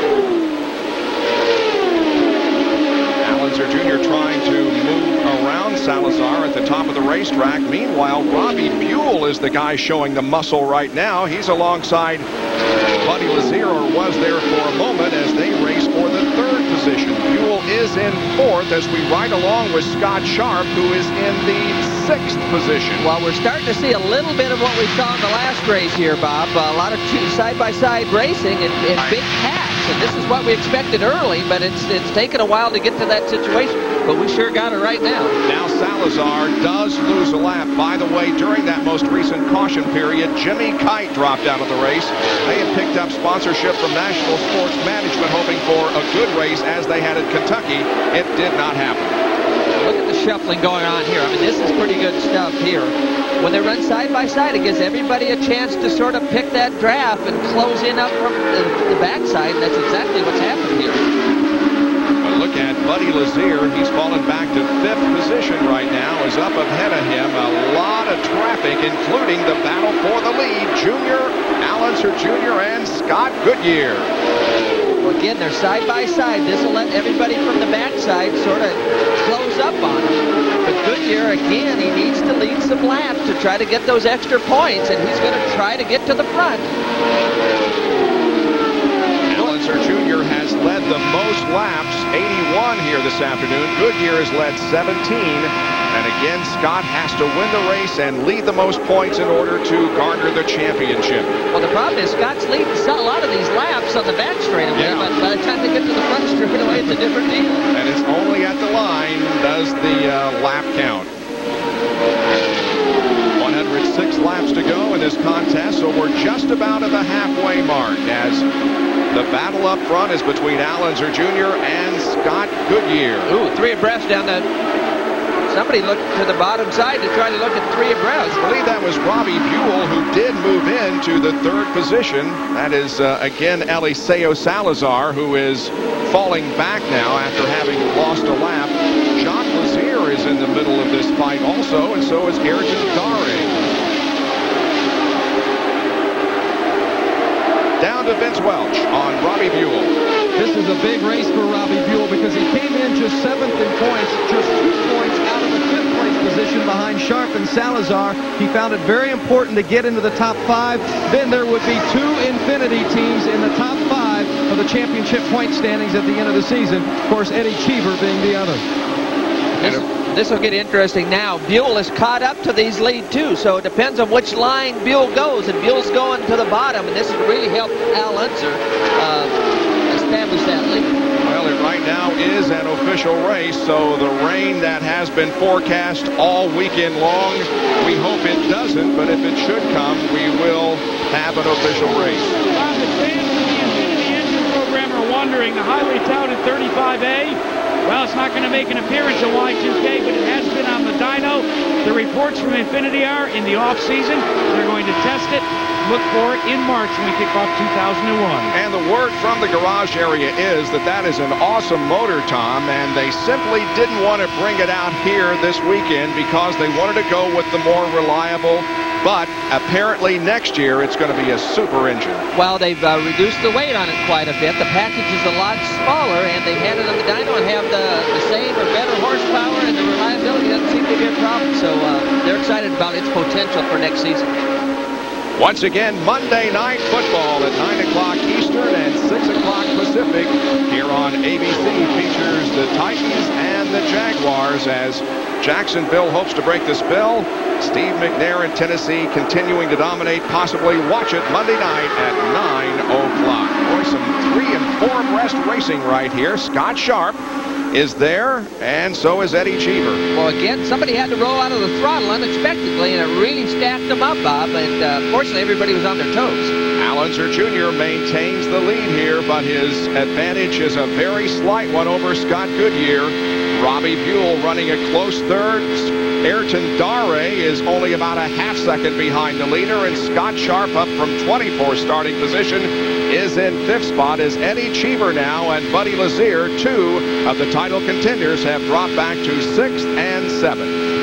Unser Jr. trying to move around Salazar at the top of the racetrack. Meanwhile, Robbie Buell is the guy showing the muscle right now. He's alongside Buddy Lazier, or was there for a moment, as they race for the 3rd position. Buell is in 4th as we ride along with Scott Sharp, who is in the 6th position. Well, we're starting to see a little bit of what we saw in the last race here, Bob. A lot of side-by-side racing and big packs. And this is what we expected early, but it's taken a while to get to that situation. But we sure got it right now. Now Salazar does lose a lap. By the way, during that most recent caution period, Jimmy Kite dropped out of the race. They had picked up sponsorship from National Sports Management, hoping for a good race as they had at Kentucky. It did not happen. Look at the shuffling going on here. I mean, this is pretty good stuff here. When they run side by side, it gives everybody a chance to sort of pick that draft and close in up from the backside. And that's exactly what's happened here. But look at Buddy Lazier. He's fallen back to 5th position right now. Is up ahead of him. A lot of traffic, including the battle for the lead. Al Unser Jr. and Scott Goodyear. Well, again, they're side by side. This will let everybody from the backside sort of close up on him. But Goodyear, again, he needs to lead some laps to try to get those extra points, and he's going to try to get to the front. Al Unser Jr. has led the most laps, 81 here this afternoon. Goodyear has led 17. And again, Scott has to win the race and lead the most points in order to garner the championship. Well, the problem is Scott's leading a lot of these laps on the back straightaway, but by the time they get to the front straightaway, it's a different deal. And it's only at the line does the lap count. 106 laps to go in this contest, so we're just about at the halfway mark as the battle up front is between Unser Jr. and Scott Goodyear. Ooh, 3 abreast down that. Somebody looked to the bottom side to try to look at 3 abreast. I believe that was Robbie Buell, who did move into the 3rd position. That is, again, Eliseo Salazar, who is falling back now after having lost a lap. Jacques Lazier is in the middle of this fight also, and so is Ayrton Dare. Down to Vince Welch on Robbie Buell. This is a big race for Robbie Buell because he came in just 7th in points, just 2 points out of the 5th place position behind Sharp and Salazar. He found it very important to get into the top 5. Then there would be 2 Infinity teams in the top 5 of the championship point standings at the end of the season. Of course, Eddie Cheever being the other. This will get interesting now. Buell is caught up to these lead two, so it depends on which line Buell goes, and Buell's going to the bottom, and this has really helped Al Unser establish that lead. Well, it right now is an official race, so the rain that has been forecast all weekend long, we hope it doesn't, but if it should come, we will have an official race. The fans of the Infinity Engine program are wondering, the highly touted 35A, well, it's not going to make an appearance in Y2K, but it has been on the dyno. The reports from Infinity are in the off-season. They're going to test it. Look for it in March when we kick off 2001. And the word from the garage area is that that is an awesome motor, Tom, and they simply didn't want to bring it out here this weekend because they wanted to go with the more reliable, but apparently next year it's going to be a super engine. Well, they've reduced the weight on it quite a bit. The package is a lot smaller, and they had it on the dyno and have the same or better horsepower, and the reliability doesn't seem to be a problem. So they're excited about its potential for next season. Once again, Monday Night Football at 9 o'clock Eastern and 6 o'clock Pacific here on ABC features the Titans and the Jaguars as Jacksonville hopes to break the spell. Steve McNair in Tennessee continuing to dominate, possibly watch it Monday night at 9 o'clock. Boy, some 3 and 4 abreast racing right here. Scott Sharp is there, and so is Eddie Cheever. Well, again, somebody had to roll out of the throttle unexpectedly, and it really stacked them up, Bob, and fortunately everybody was on their toes. Al Unser Jr. maintains the lead here, but his advantage is a very slight one over Scott Goodyear. Robbie Buell running a close third. Ayrton Dare is only about a half second behind the leader, and Scott Sharp up from 24th starting position is in 5th spot as Eddie Cheever now and Buddy Lazier, 2 of the title contenders, have dropped back to 6th and 7th.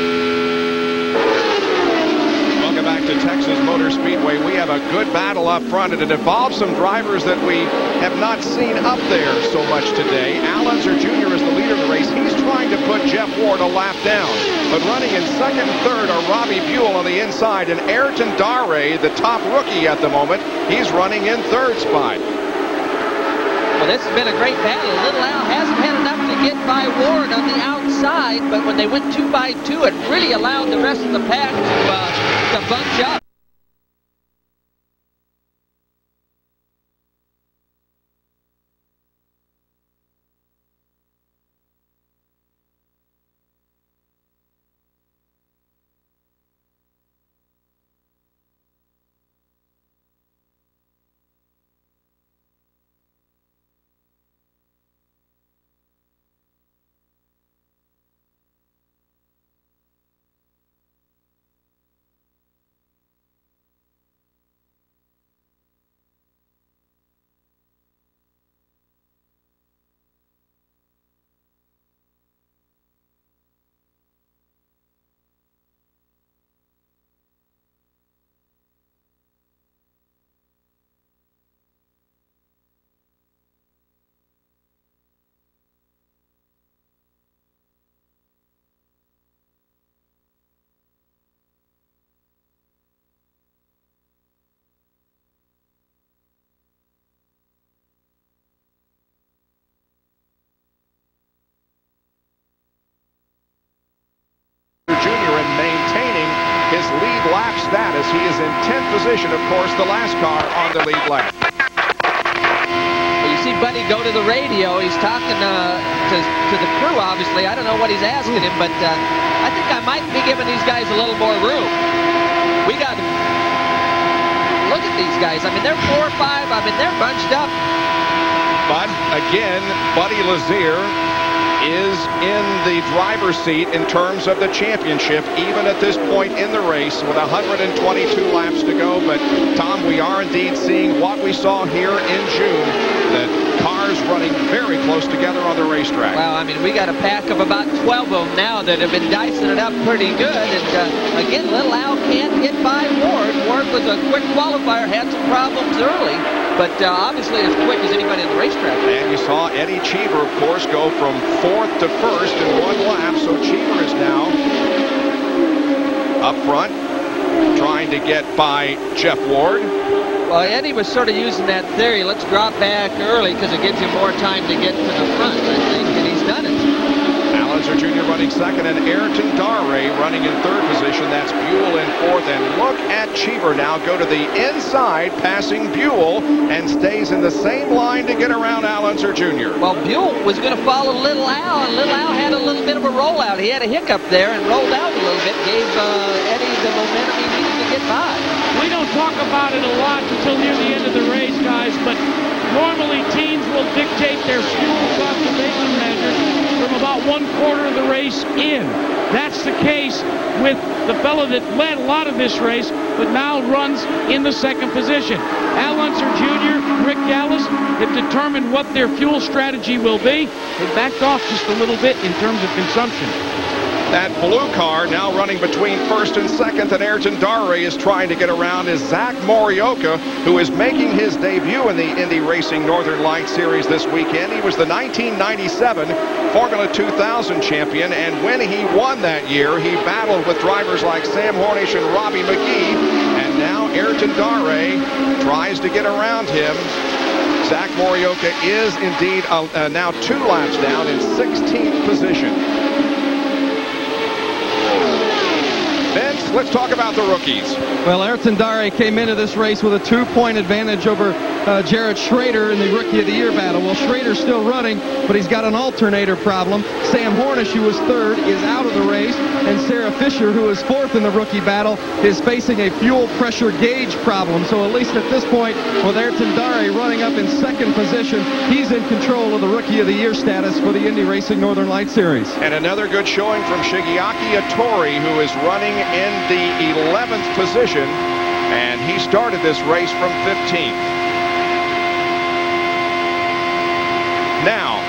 Welcome back to Texas Motor Speedway. We have a good battle up front, and it involves some drivers that we have not seen up there so much today. Al Unser Jr. is the leader of the race. He's trying to put Jeff Ward a lap down. But running in 2nd and 3rd are Robbie Buell on the inside, and Ayrton Dare, the top rookie at the moment, he's running in 3rd spot. Well, this has been a great battle. Little Al hasn't had enough to get by Ward on the outside, but when they went 2 by 2, it really allowed the rest of the pack to bunch up. his lead lap status. He is in 10th position, of course, the last car on the lead lap. Well, you see Buddy go to the radio. He's talking to the crew, obviously. I don't know what he's asking him, but I think I might be giving these guys a little more room. We got to look at these guys. I mean, they're 4 or 5. I mean, they're bunched up. But again, Buddy Lazier is in the driver's seat in terms of the championship, even at this point in the race with 122 laps to go. But, Tom, we are indeed seeing what we saw here in June, that cars running very close together on the racetrack. Well, I mean, we got a pack of about 12 of them now that have been dicing it up pretty good. And, again, Little Al can't get by Ward. Ward was a quick qualifier, had some problems early, but obviously as quick as anybody in the racetrack. And you saw Eddie Cheever, of course, go from 4th to 1st in 1 lap. So Cheever is now up front, trying to get by Jeff Ward. Well, Eddie was sort of using that theory, let's drop back early because it gives you more time to get to the front, I think, and he's done it. Unser Jr. running 2nd, and Ayrton Darray running in 3rd position. That's Buell in 4th, and look at Cheever now go to the inside, passing Buell, and stays in the same line to get around Unser Jr. Well, Buell was going to follow Little Al, and Little Al had a little bit of a rollout. He had a hiccup there and rolled out a little bit, gave Eddie the momentum he needed to get by. We don't talk about it a lot until near the end of the race, guys, but normally teams will dictate their fuel conservation measures from about 1/4 of the race in. That's the case with the fellow that led a lot of this race, but now runs in the 2nd position. Al Unser Jr., Rick Gallis have determined what their fuel strategy will be. They backed off just a little bit in terms of consumption. That blue car now running between 1st and 2nd, and Ayrton Darray is trying to get around, is Zach Morioka, who is making his debut in the Indy Racing Northern Lights Series this weekend. He was the 1997 Formula 2000 champion, and when he won that year, he battled with drivers like Sam Hornish and Robbie McGee, and now Ayrton Darray tries to get around him. Zach Morioka is indeed now 2 laps down in 16th position. Vince, let's talk about the rookies. Well, Ayrton Darray came into this race with a 2-point advantage over Jared Schrader in the Rookie of the Year battle. Well, Schrader's still running, but he's got an alternator problem. Sam Hornish, who was 3rd, is out of the race, and Sarah Fisher, who is 4th in the rookie battle, is facing a fuel pressure gauge problem. So at least at this point, with Ayrton Darray running up in 2nd position, he's in control of the Rookie of the Year status for the Indy Racing Northern Lights Series. And another good showing from Shigeaki Hattori, who is running in the 11th position, and he started this race from 15th. Now,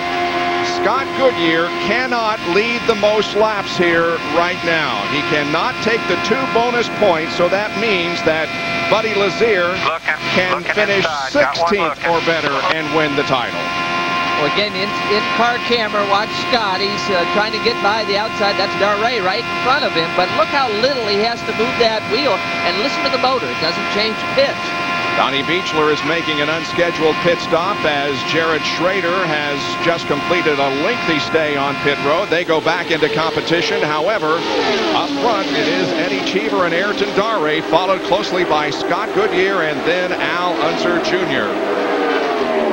Scott Goodyear cannot lead the most laps here right now. He cannot take the 2 bonus points, so that means that Buddy Lazier can finish 16th or better and win the title. Well, again, in-car camera, watch Scott. He's trying to get by the outside. That's Darray right in front of him. But look how little he has to move that wheel. And listen to the motor. It doesn't change pitch. Donnie Beechler is making an unscheduled pit stop as Jared Schrader has just completed a lengthy stay on pit road. They go back into competition. However, up front, it is Eddie Cheever and Ayrton Darray, followed closely by Scott Goodyear and then Al Unser Jr.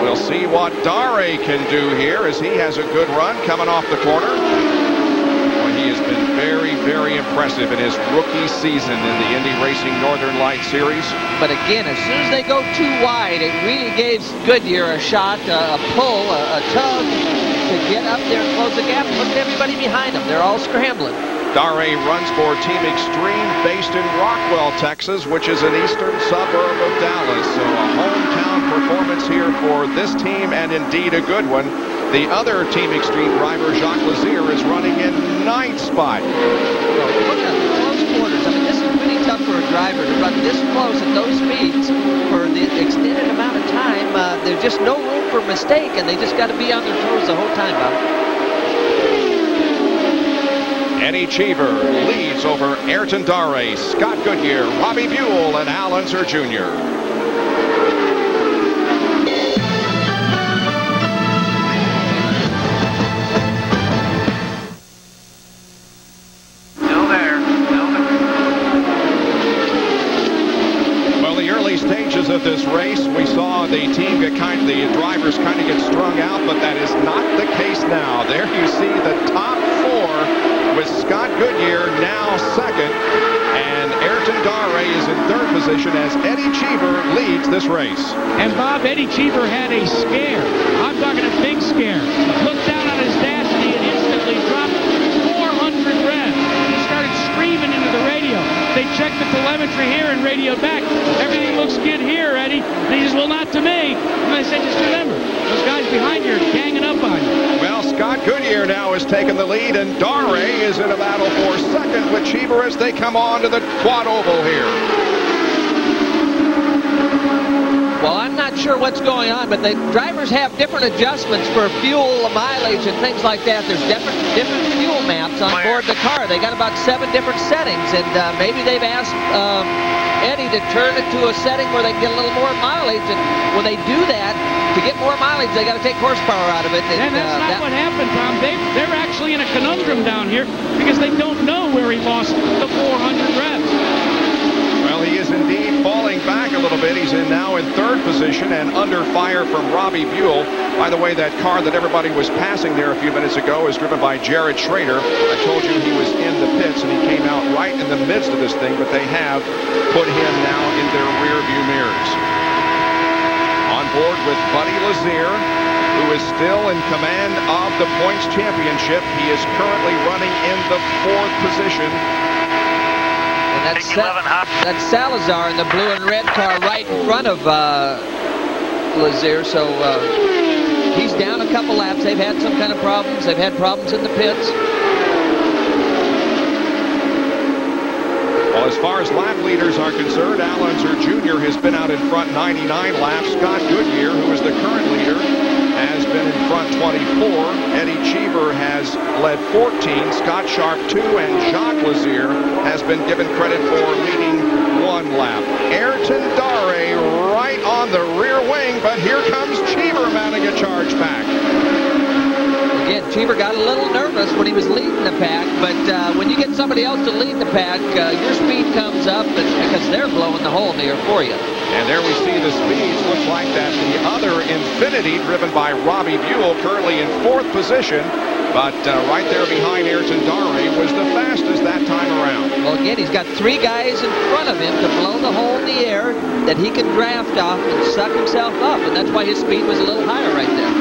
We'll see what Darray can do here as he has a good run coming off the corner. Boy, he has been very, very impressive in his rookie season in the Indy Racing Northern Lights Series. But again, as soon as they go too wide, it really gives Goodyear a shot, a pull, a tug to get up there and close the gap. Look at everybody behind them. They're all scrambling. Darray runs for Team Extreme based in Rockwell, Texas, which is an eastern suburb of Dallas. So a hometown performance here for this team, and indeed a good one. The other Team Extreme driver, Jacques Lazier, is running in 9th spot. Look at the close quarters. I mean, this is really tough for a driver to run this close at those speeds for the extended amount of time. There's just no room for mistake, and they just got to be on their toes the whole time, Bob. Eddie Cheever leads over Ayrton Darray, Scott Goodyear, Robbie Buell, and Al Unser Jr. stretches of this race, we saw the drivers kind of get strung out, but that is not the case now. There you see the top four with Scott Goodyear now second, and Ayrton Dare is in third position as Eddie Cheever leads this race. And Bob, Eddie Cheever had a scare. I'm talking a big scare. Looked down on his dash and instantly dropped 400 revs. He started screaming into the radio. They checked the telemetry here and radioed back. Everything looks good here, Eddie. And he says, well, not to me. And I said, just remember, those guys behind you are ganging up on you. Well, Scott Goodyear now has taken the lead, and Dare is in a battle for second with Cheever as they come on to the quad oval here. Well, I'm not sure what's going on, but the drivers have different adjustments for fuel mileage and things like that. There's different fuel maps on board the car. They got about 7 different settings, and maybe they've asked Eddie to turn it to a setting where they can get a little more mileage. And when they do that, to get more mileage, they got to take horsepower out of it. And that's not what happened, Tom. They're actually in a conundrum down here because they don't know where he lost the 400 revs. Well, he is indeed falling back a little bit. He's now in third position and under fire from Robbie Buell. By the way, that car that everybody was passing there a few minutes ago is driven by Jared Schrader. I told you he was in the pits and he came out right in the midst of this thing, but they have put him now in their rear view mirrors. On board with Buddy Lazier, who is still in command of the points championship. He is currently running in the 4th position. And that's Salazar in the blue and red car right in front of Lazier. So he's down a couple laps. They've had some kind of problems. They've had problems in the pits. Well, as far as lap leaders are concerned, Unser Jr. has been out in front 99 laps. Scott Goodyear, who is the current leader, has been in front 24. Eddie Cheever has led 14. Scott Sharp 2, and Jacques Lazier has been given credit for leading 1 lap. Ayrton Dare right on the rear wing, but here comes Cheever mounting a charge back. Again, Cheever got a little nervous when he was leading the pack, but when you get somebody else to lead the pack, your speed comes up because they're blowing the hole in the air for you. And there we see the speeds. Looks like that the other Infinity, driven by Robbie Buell, currently in 4th position. But right there behind Ayrton Dare was the fastest that time around. Well, again, he's got 3 guys in front of him to blow the hole in the air that he can draft off and suck himself up. And that's why his speed was a little higher right there.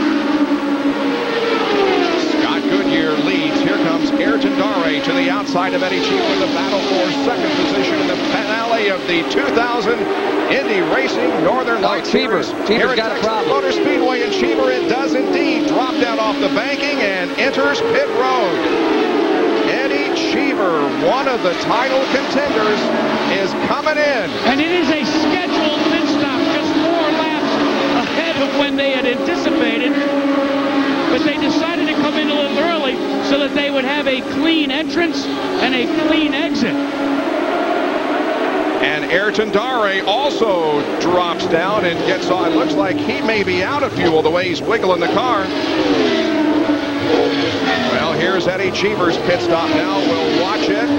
Scott Goodyear leads. Here comes Ayrton Dare to the outside of Eddie Cheever. The battle for second position in the finale of the 2000 Indy Racing Northern Lights Series. Cheever's got a problem. Motor Speedway, and Cheever, it does indeed drop down off the banking and enters pit road. Eddie Cheever, one of the title contenders, is coming in. And it is a scheduled pit stop, just 4 laps ahead of when they had anticipated. But they decided to come in a little early so that they would have a clean entrance and a clean exit. And Ayrton Dare also drops down and gets on. It looks like he may be out of fuel the way he's wiggling the car. Well, here's Eddie Cheever's pit stop now. We'll watch it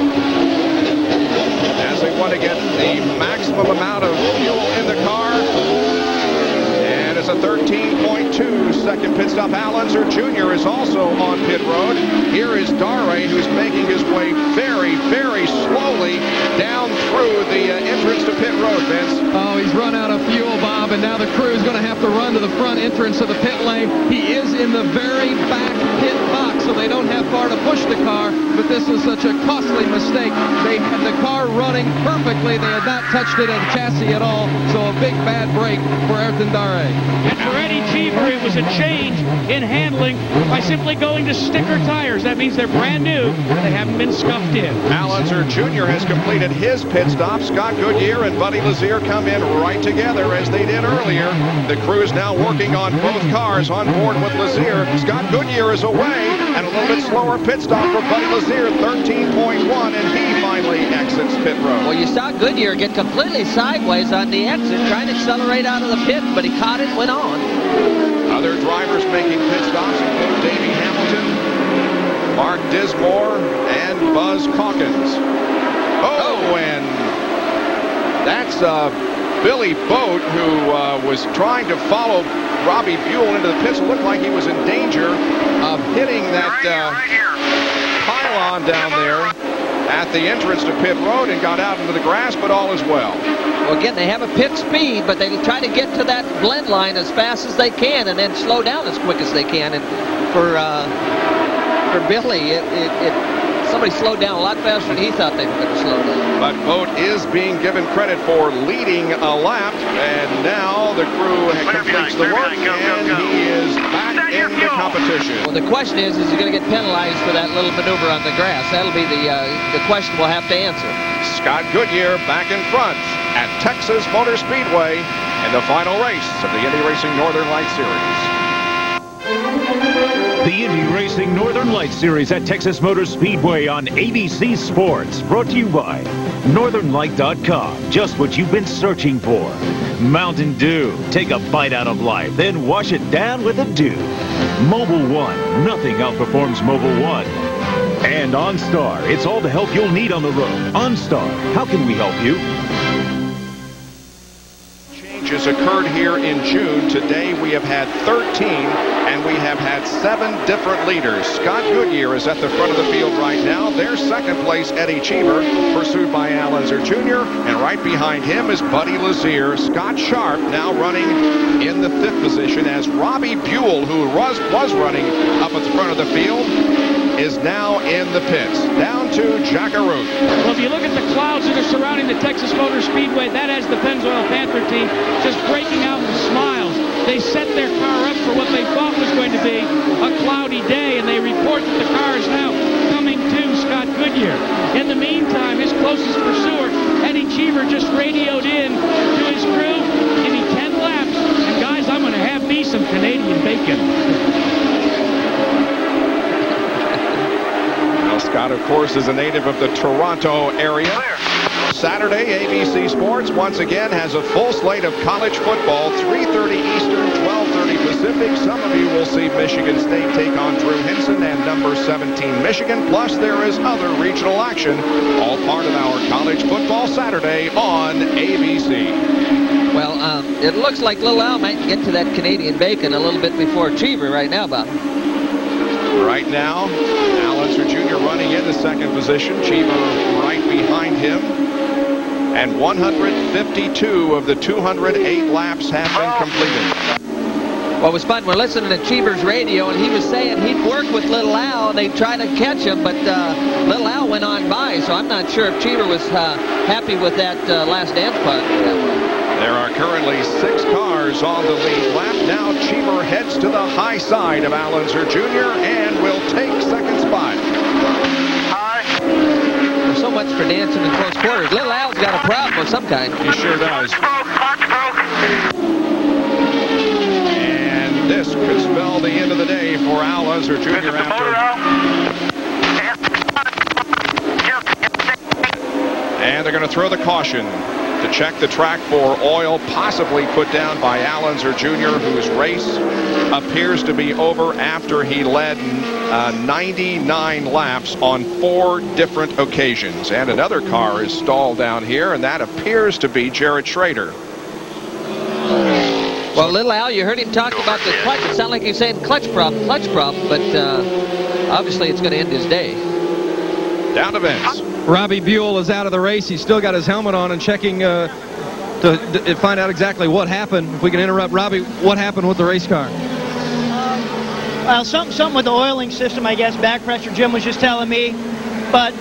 as they want to get the maximum amount of fuel in the car. And it's a 13.2 second pit stop. Unser Jr. is also on pit road. Here is Dare, who's making his way very, very slowly down through the entrance to pit road, Vince. Oh, he's run out of fuel, Bob, and now the crew is going to have to run to the front entrance of the pit lane. He is in the very back pit box, so they don't have far to push the car, but this is such a costly mistake. They had the car running perfectly. They had not touched it at the chassis at all, so a big bad break for Ayrton Dare. And for Eddie Cheever, it was a change in handling by simply going to sticker tires. That means they're brand new. They haven't been scuffed in. Unser Jr. has completed his pit stop. Scott Goodyear and Buddy Lazier come in right together as they did earlier. The crew is now working on both cars on board with Lazier. Scott Goodyear is away, and a little bit slower pit stop for Buddy Lazier, 13.1, and he finally exits pit road. Well, you saw Goodyear get completely sideways on the exit, trying to accelerate out of the pit, but he caught it and went on. Other drivers making pit stops include Davey Hamilton, Mark Dismore, and Buzz Calkins. Oh, and that's Billy Boat, who was trying to follow Robbie Buell into the pits, looked like he was in danger of hitting that pylon down there at the entrance to pit road and got out into the grass, but all is well. Well, again, they have a pit speed, but they try to get to that blend line as fast as they can and then slow down as quick as they can. And for Billy, somebody slowed down a lot faster than he thought they were going to slow down. But Boat is being given credit for leading a lap, and now the crew completes the work, and he is back in the competition. Well, the question is he going to get penalized for that little maneuver on the grass? That'll be the question we'll have to answer. Scott Goodyear back in front at Texas Motor Speedway in the final race of the Indy Racing Northern Light Series. The Indy Racing Northern Light Series at Texas Motor Speedway on ABC Sports. Brought to you by NorthernLight.com. Just what you've been searching for. Mountain Dew. Take a bite out of life, then wash it down with a dew. Mobile One. Nothing outperforms Mobile One. And OnStar. It's all the help you'll need on the road. OnStar. How can we help you? Changes occurred here in June. Today we have had 13, and we have had 7 different leaders. Scott Goodyear is at the front of the field right now. Their second place, Eddie Cheever, pursued by Al Unser Jr., and right behind him is Buddy Lazier. Scott Sharp now running in the 5th position as Robbie Buell, who was running up at the front of the field, is now in the pits. Down to Jackaroot. Well, if you look at the clouds that are surrounding the Texas Motor Speedway, that has the Pennzoil Panther team just breaking out in smiles. They set their car up for what they thought was going to be a cloudy day, and they report that the car is now coming to Scott Goodyear. In the meantime, his closest pursuer, Eddie Cheever, just radioed in to his crew, "Give me 10 laps, and guys, I'm going to have me some Canadian bacon." Scott, of course, is a native of the Toronto area. Saturday, ABC Sports once again has a full slate of college football, 3:30 Eastern, 12:30 Pacific. Some of you will see Michigan State take on Drew Henson and number 17 Michigan. Plus, there is other regional action, all part of our college football Saturday on ABC. Well, it looks like Little Al might get to that Canadian bacon a little bit before Cheever right now, Bob. Right now, Al Unser Jr. running in the 2nd position. Cheever right behind him. And 152 of the 208 laps have been completed. Well, it was fun. We're listening to Cheever's radio, and he was saying he'd work with Little Al, and they'd try to catch him, but Little Al went on by, so I'm not sure if Cheever was happy with that last dance putt. There are currently 6 cars on the lead lap. Now Cheever heads to the high side of Al Unser Jr. and will take 2nd spot. So much for dancing in close quarters. Little Al's got a problem of some kind. He sure does. And this could spell the end of the day for Al Unser Jr. And they're going to throw the caution to check the track for oil possibly put down by Al Unser Jr., whose race appears to be over after he led 99 laps on 4 different occasions. And another car is stalled down here, and that appears to be Jared Schrader. Well, Little Al, you heard him talk about the clutch. It sounded like he was saying clutch problem, but obviously it's going to end his day. Down to Vince. Robbie Buell is out of the race. He's still got his helmet on and checking to find out exactly what happened. If we can interrupt, Robbie, what happened with the race car? Well, something with the oiling system, I guess. Back pressure, Jim was just telling me. But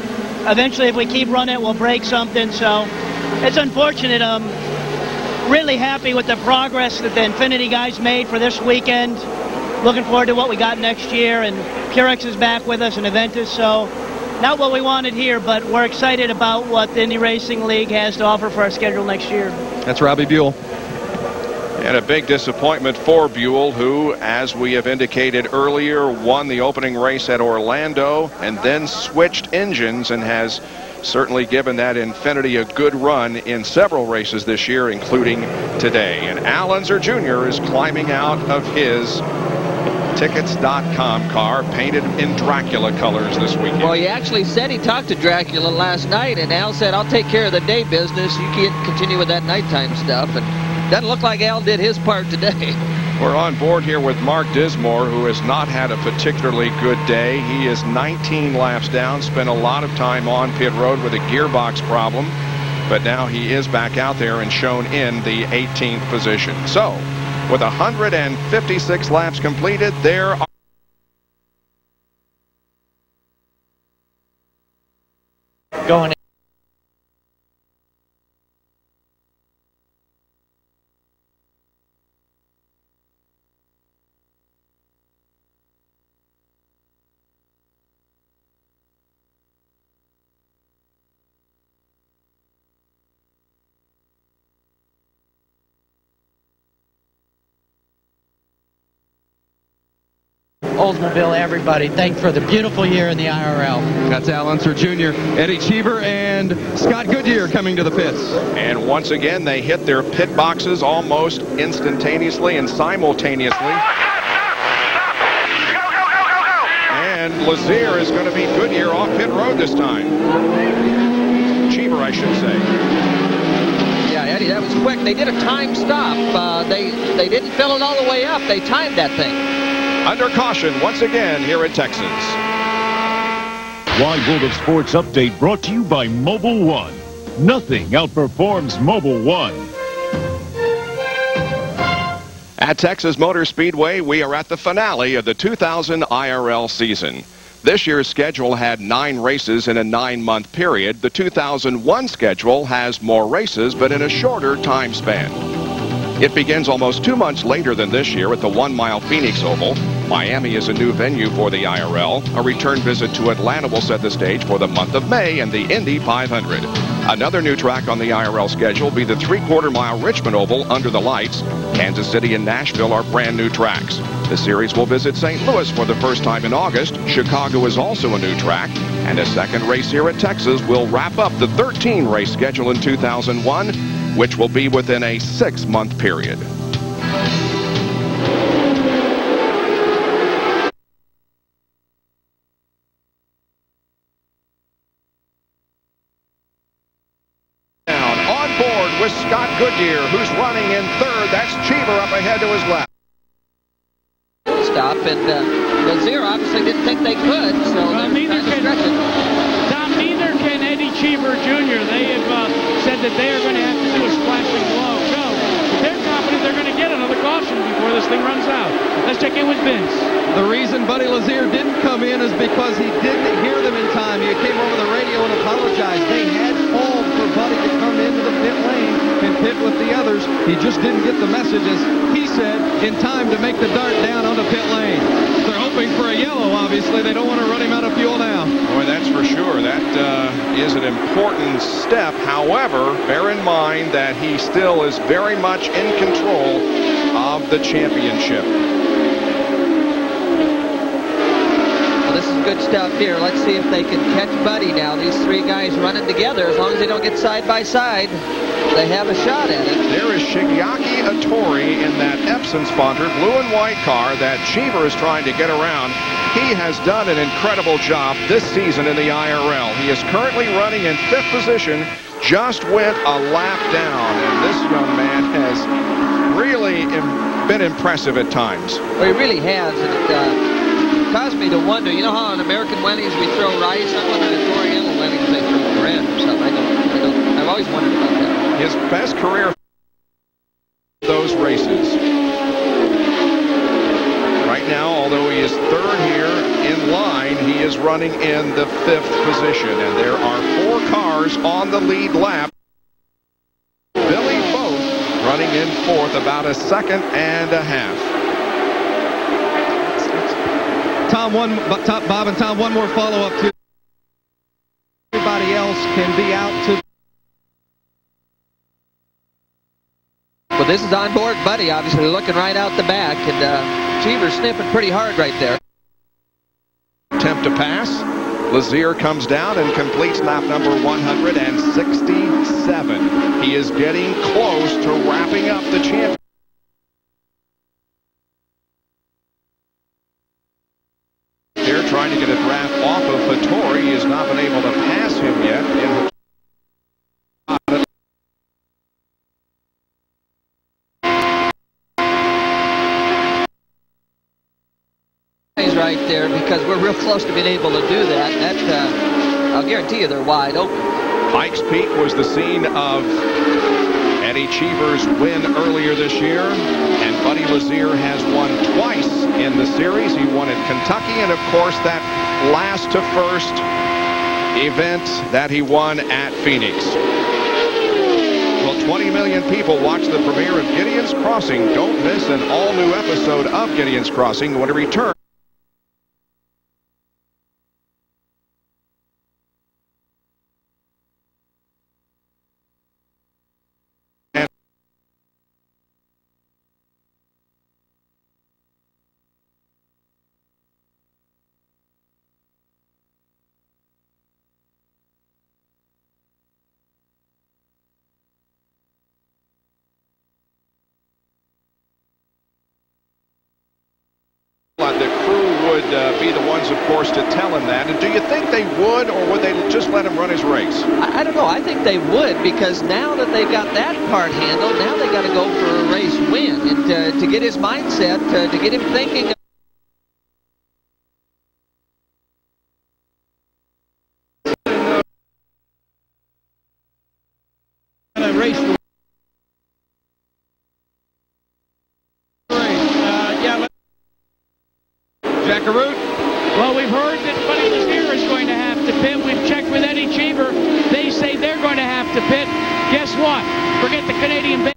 eventually, if we keep running it, we'll break something. So it's unfortunate. Really happy with the progress that the Infinity guys made for this weekend. Looking forward to what we got next year. And Purex is back with us and Aventus. So not what we wanted here, but we're excited about what the Indy Racing League has to offer for our schedule next year. That's Robbie Buell. And a big disappointment for Buell, who, as we have indicated earlier, won the opening race at Orlando and then switched engines and has certainly given that Infinity a good run in several races this year, including today. And Al Unser Jr. is climbing out of his Tickets.com car painted in Dracula colors this weekend. Well, he actually said he talked to Dracula last night, and Al said, I'll take care of the day business. You can't continue with that nighttime stuff. And doesn't look like Al did his part today. We're on board here with Mark Dismore, who has not had a particularly good day. He is 19 laps down, spent a lot of time on pit road with a gearbox problem, but now he is back out there and shown in the 18th position. So, with 156 laps completed, there are going. Oldsmobile, everybody, thanks for the beautiful year in the IRL. That's Al Unser Jr., Eddie Cheever, and Scott Goodyear coming to the pits. And once again, they hit their pit boxes almost instantaneously and simultaneously. And Lazier is going to beat Goodyear off pit road this time. Cheever, I should say. Yeah, Eddie, that was quick. They did a time stop. They didn't fill it all the way up. They timed that thing. Under caution once again here at Texas. Wide World of Sports update brought to you by Mobile One. Nothing outperforms Mobile One. At Texas Motor Speedway, we are at the finale of the 2000 IRL season. This year's schedule had 9 races in a 9-month period. The 2001 schedule has more races, but in a shorter time span. It begins almost 2 months later than this year at the 1-mile Phoenix Oval. Miami is a new venue for the IRL. A return visit to Atlanta will set the stage for the month of May and the Indy 500. Another new track on the IRL schedule will be the 3/4-mile Richmond Oval under the lights. Kansas City and Nashville are brand new tracks. The series will visit St. Louis for the first time in August. Chicago is also a new track. And a second race here at Texas will wrap up the 13-race schedule in 2001, which will be within a 6-month period. On board with Scott Goodyear, who's running in third. That's Cheever up ahead to his left. Stop, and Lazier obviously didn't think they could, so neither can Eddie Cheever Jr. They have said that they are going to have to do a splashing blow. So they're confident they're going to get another caution before this thing runs out. Let's check in with Vince. The reason Buddy Lazier didn't come in is because he didn't hear them in time. He came over the radio and apologized. They had called for Buddy to come into the pit lane and pit with the others. He just didn't get the message, as he said, in time to make the dart down on the pit lane. They're hoping for a yellow, obviously. They don't want to run him out of fuel now. Boy, that's for sure. That is an important step. However, bear in mind that he still is very much in control of the championship. Well, this is good stuff here. Let's see if they can catch Buddy now. These 3 guys running together. As long as they don't get side by side, they have a shot at it. There is Shigeaki Hattori in that Epson-sponsored blue and white car that Cheever is trying to get around. He has done an incredible job this season in the IRL. He is currently running in 5th position, just went a lap down, and this young man has really been impressive at times. Well, he really has, and it caused me to wonder, you know how on American Wendy's we throw rice? I wonder if Oriental Wendy's they throw bread or something. I've always wondered about that. His best career those races. Right now, although he is 3rd here in line, he is running in the 5th position, and there are 4 cars on the lead lap. Billy Both running in 4th, about a second and a half. Bob and Tom, one more follow-up to everybody else can be out to. Well, this is on board Buddy, obviously looking right out the back, and Cheever's sniffing pretty hard right there. Attempt to pass. Lazier comes down and completes lap number 167. He is getting close to wrapping up the championship. not been able to pass him yet. He's right there because we're real close to being able to do that. I'll guarantee you they're wide open. Pikes Peak was the scene of Eddie Cheever's win earlier this year, and Buddy Lazier has won twice in the series. He won at Kentucky, and of course that last to first event that he won at Phoenix. Well, 20 million people watch the premiere of Gideon's Crossing. Don't miss an all-new episode of Gideon's Crossing when it returns. The crew would be the ones, of course, to tell him that. And do you think they would, or would they just let him run his race? I don't know. I think they would, because now that they've got that part handled, now they got to go for a race win, and to get his mindset, to get him thinking. Well, we've heard that Buddy Lazier is going to have to pit. We've checked with Eddie Cheever. They say they're going to have to pit. Guess what? Forget the Canadian band.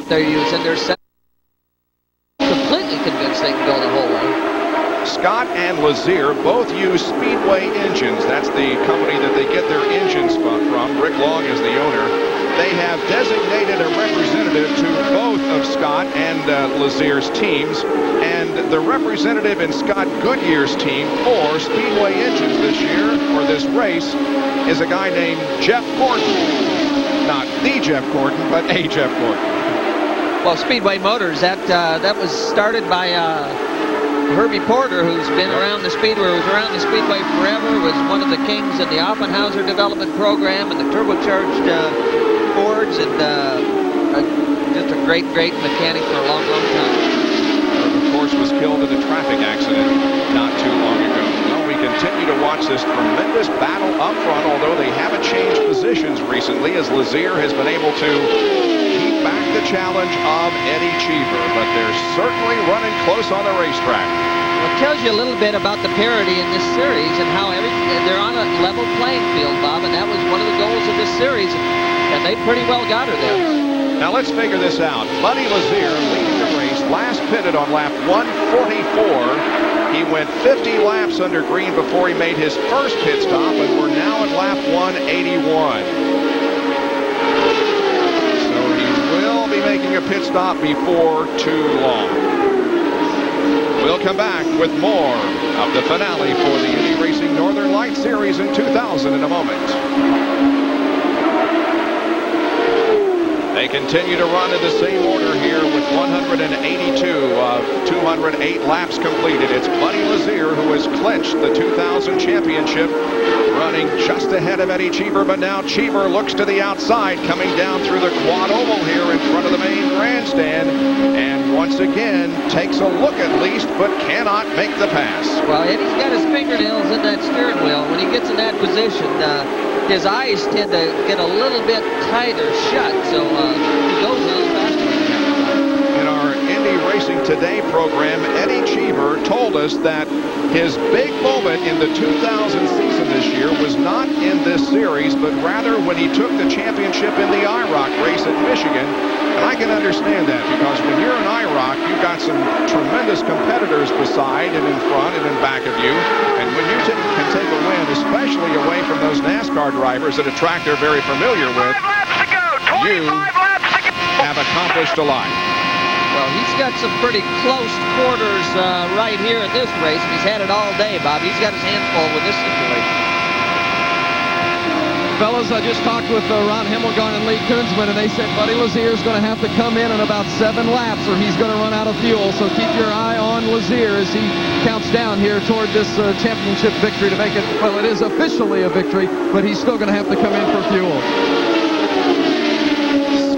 They're using their set. Completely convinced they can go the whole way. Scott and Lazier both use Speedway engines. That's the company that they get their engines from. Rick Long is the owner. They have designated a representative to both of Scott and Lazier's teams. And the representative in Scott Goodyear's team for Speedway engines this year, or this race, is a guy named Jeff Gordon. Not the Jeff Gordon, but a Jeff Gordon. Well, Speedway Motors, that was started by Herbie Porter, who's been around the Speedway, was around the Speedway forever, was one of the kings of the Offenhauser development program and the turbocharged Fords, and just a great mechanic for a long time. Herb, of course, was killed in a traffic accident not too long ago. Well, we continue to watch this tremendous battle up front, although they haven't changed positions recently, as Lazier has been able to keep back the challenge of Eddie Cheever, but they're certainly running close on the racetrack. Well, it tells you a little bit about the parity in this series and how they're on a level playing field, Bob, and that was one of the goals of this series, and they pretty well got her there. Now let's figure this out. Buddy Lazier leading the race, last pitted on lap 144. He went 50 laps under green before he made his first pit stop, and we're now at lap 181. Making a pit stop before too long. We'll come back with more of the finale for the Indy Racing Northern Light Series in 2000 in a moment. They continue to run in the same order here with 182 of 208 laps completed. It's Buddy Lazier who has clinched the 2000 championship, running just ahead of Eddie Cheever, but now Cheever looks to the outside, coming down through the quad oval here in front of the main grandstand, and once again takes a look at least, but cannot make the pass. Well, Eddie's got his fingernails in that steering wheel. When he gets in that position, his eyes tend to get a little bit tighter shut, so he goes a little faster. In our Indy Racing Today program, Eddie Cheever told us that his big moment in the 2000 season this year was not in this series, but rather when he took the championship in the IROC race at Michigan. And I can understand that, because when you're in IROC, you've got some tremendous competitors beside and in front and in back of you. And when you can take a win, especially away from those NASCAR drivers at a track they're very familiar with, you have accomplished a lot. Well, he's got some pretty close quarters right here in this race, and he's had it all day, Bob. He's got his hands full with this situation. Fellas, I just talked with Ron Himmelgarn and Lee Kunzman, and they said Buddy Lazier is going to have to come in about 7 laps or he's going to run out of fuel. So keep your eye on Lazier as he counts down here toward this championship victory to make it, well, it is officially a victory, but he's still going to have to come in for fuel.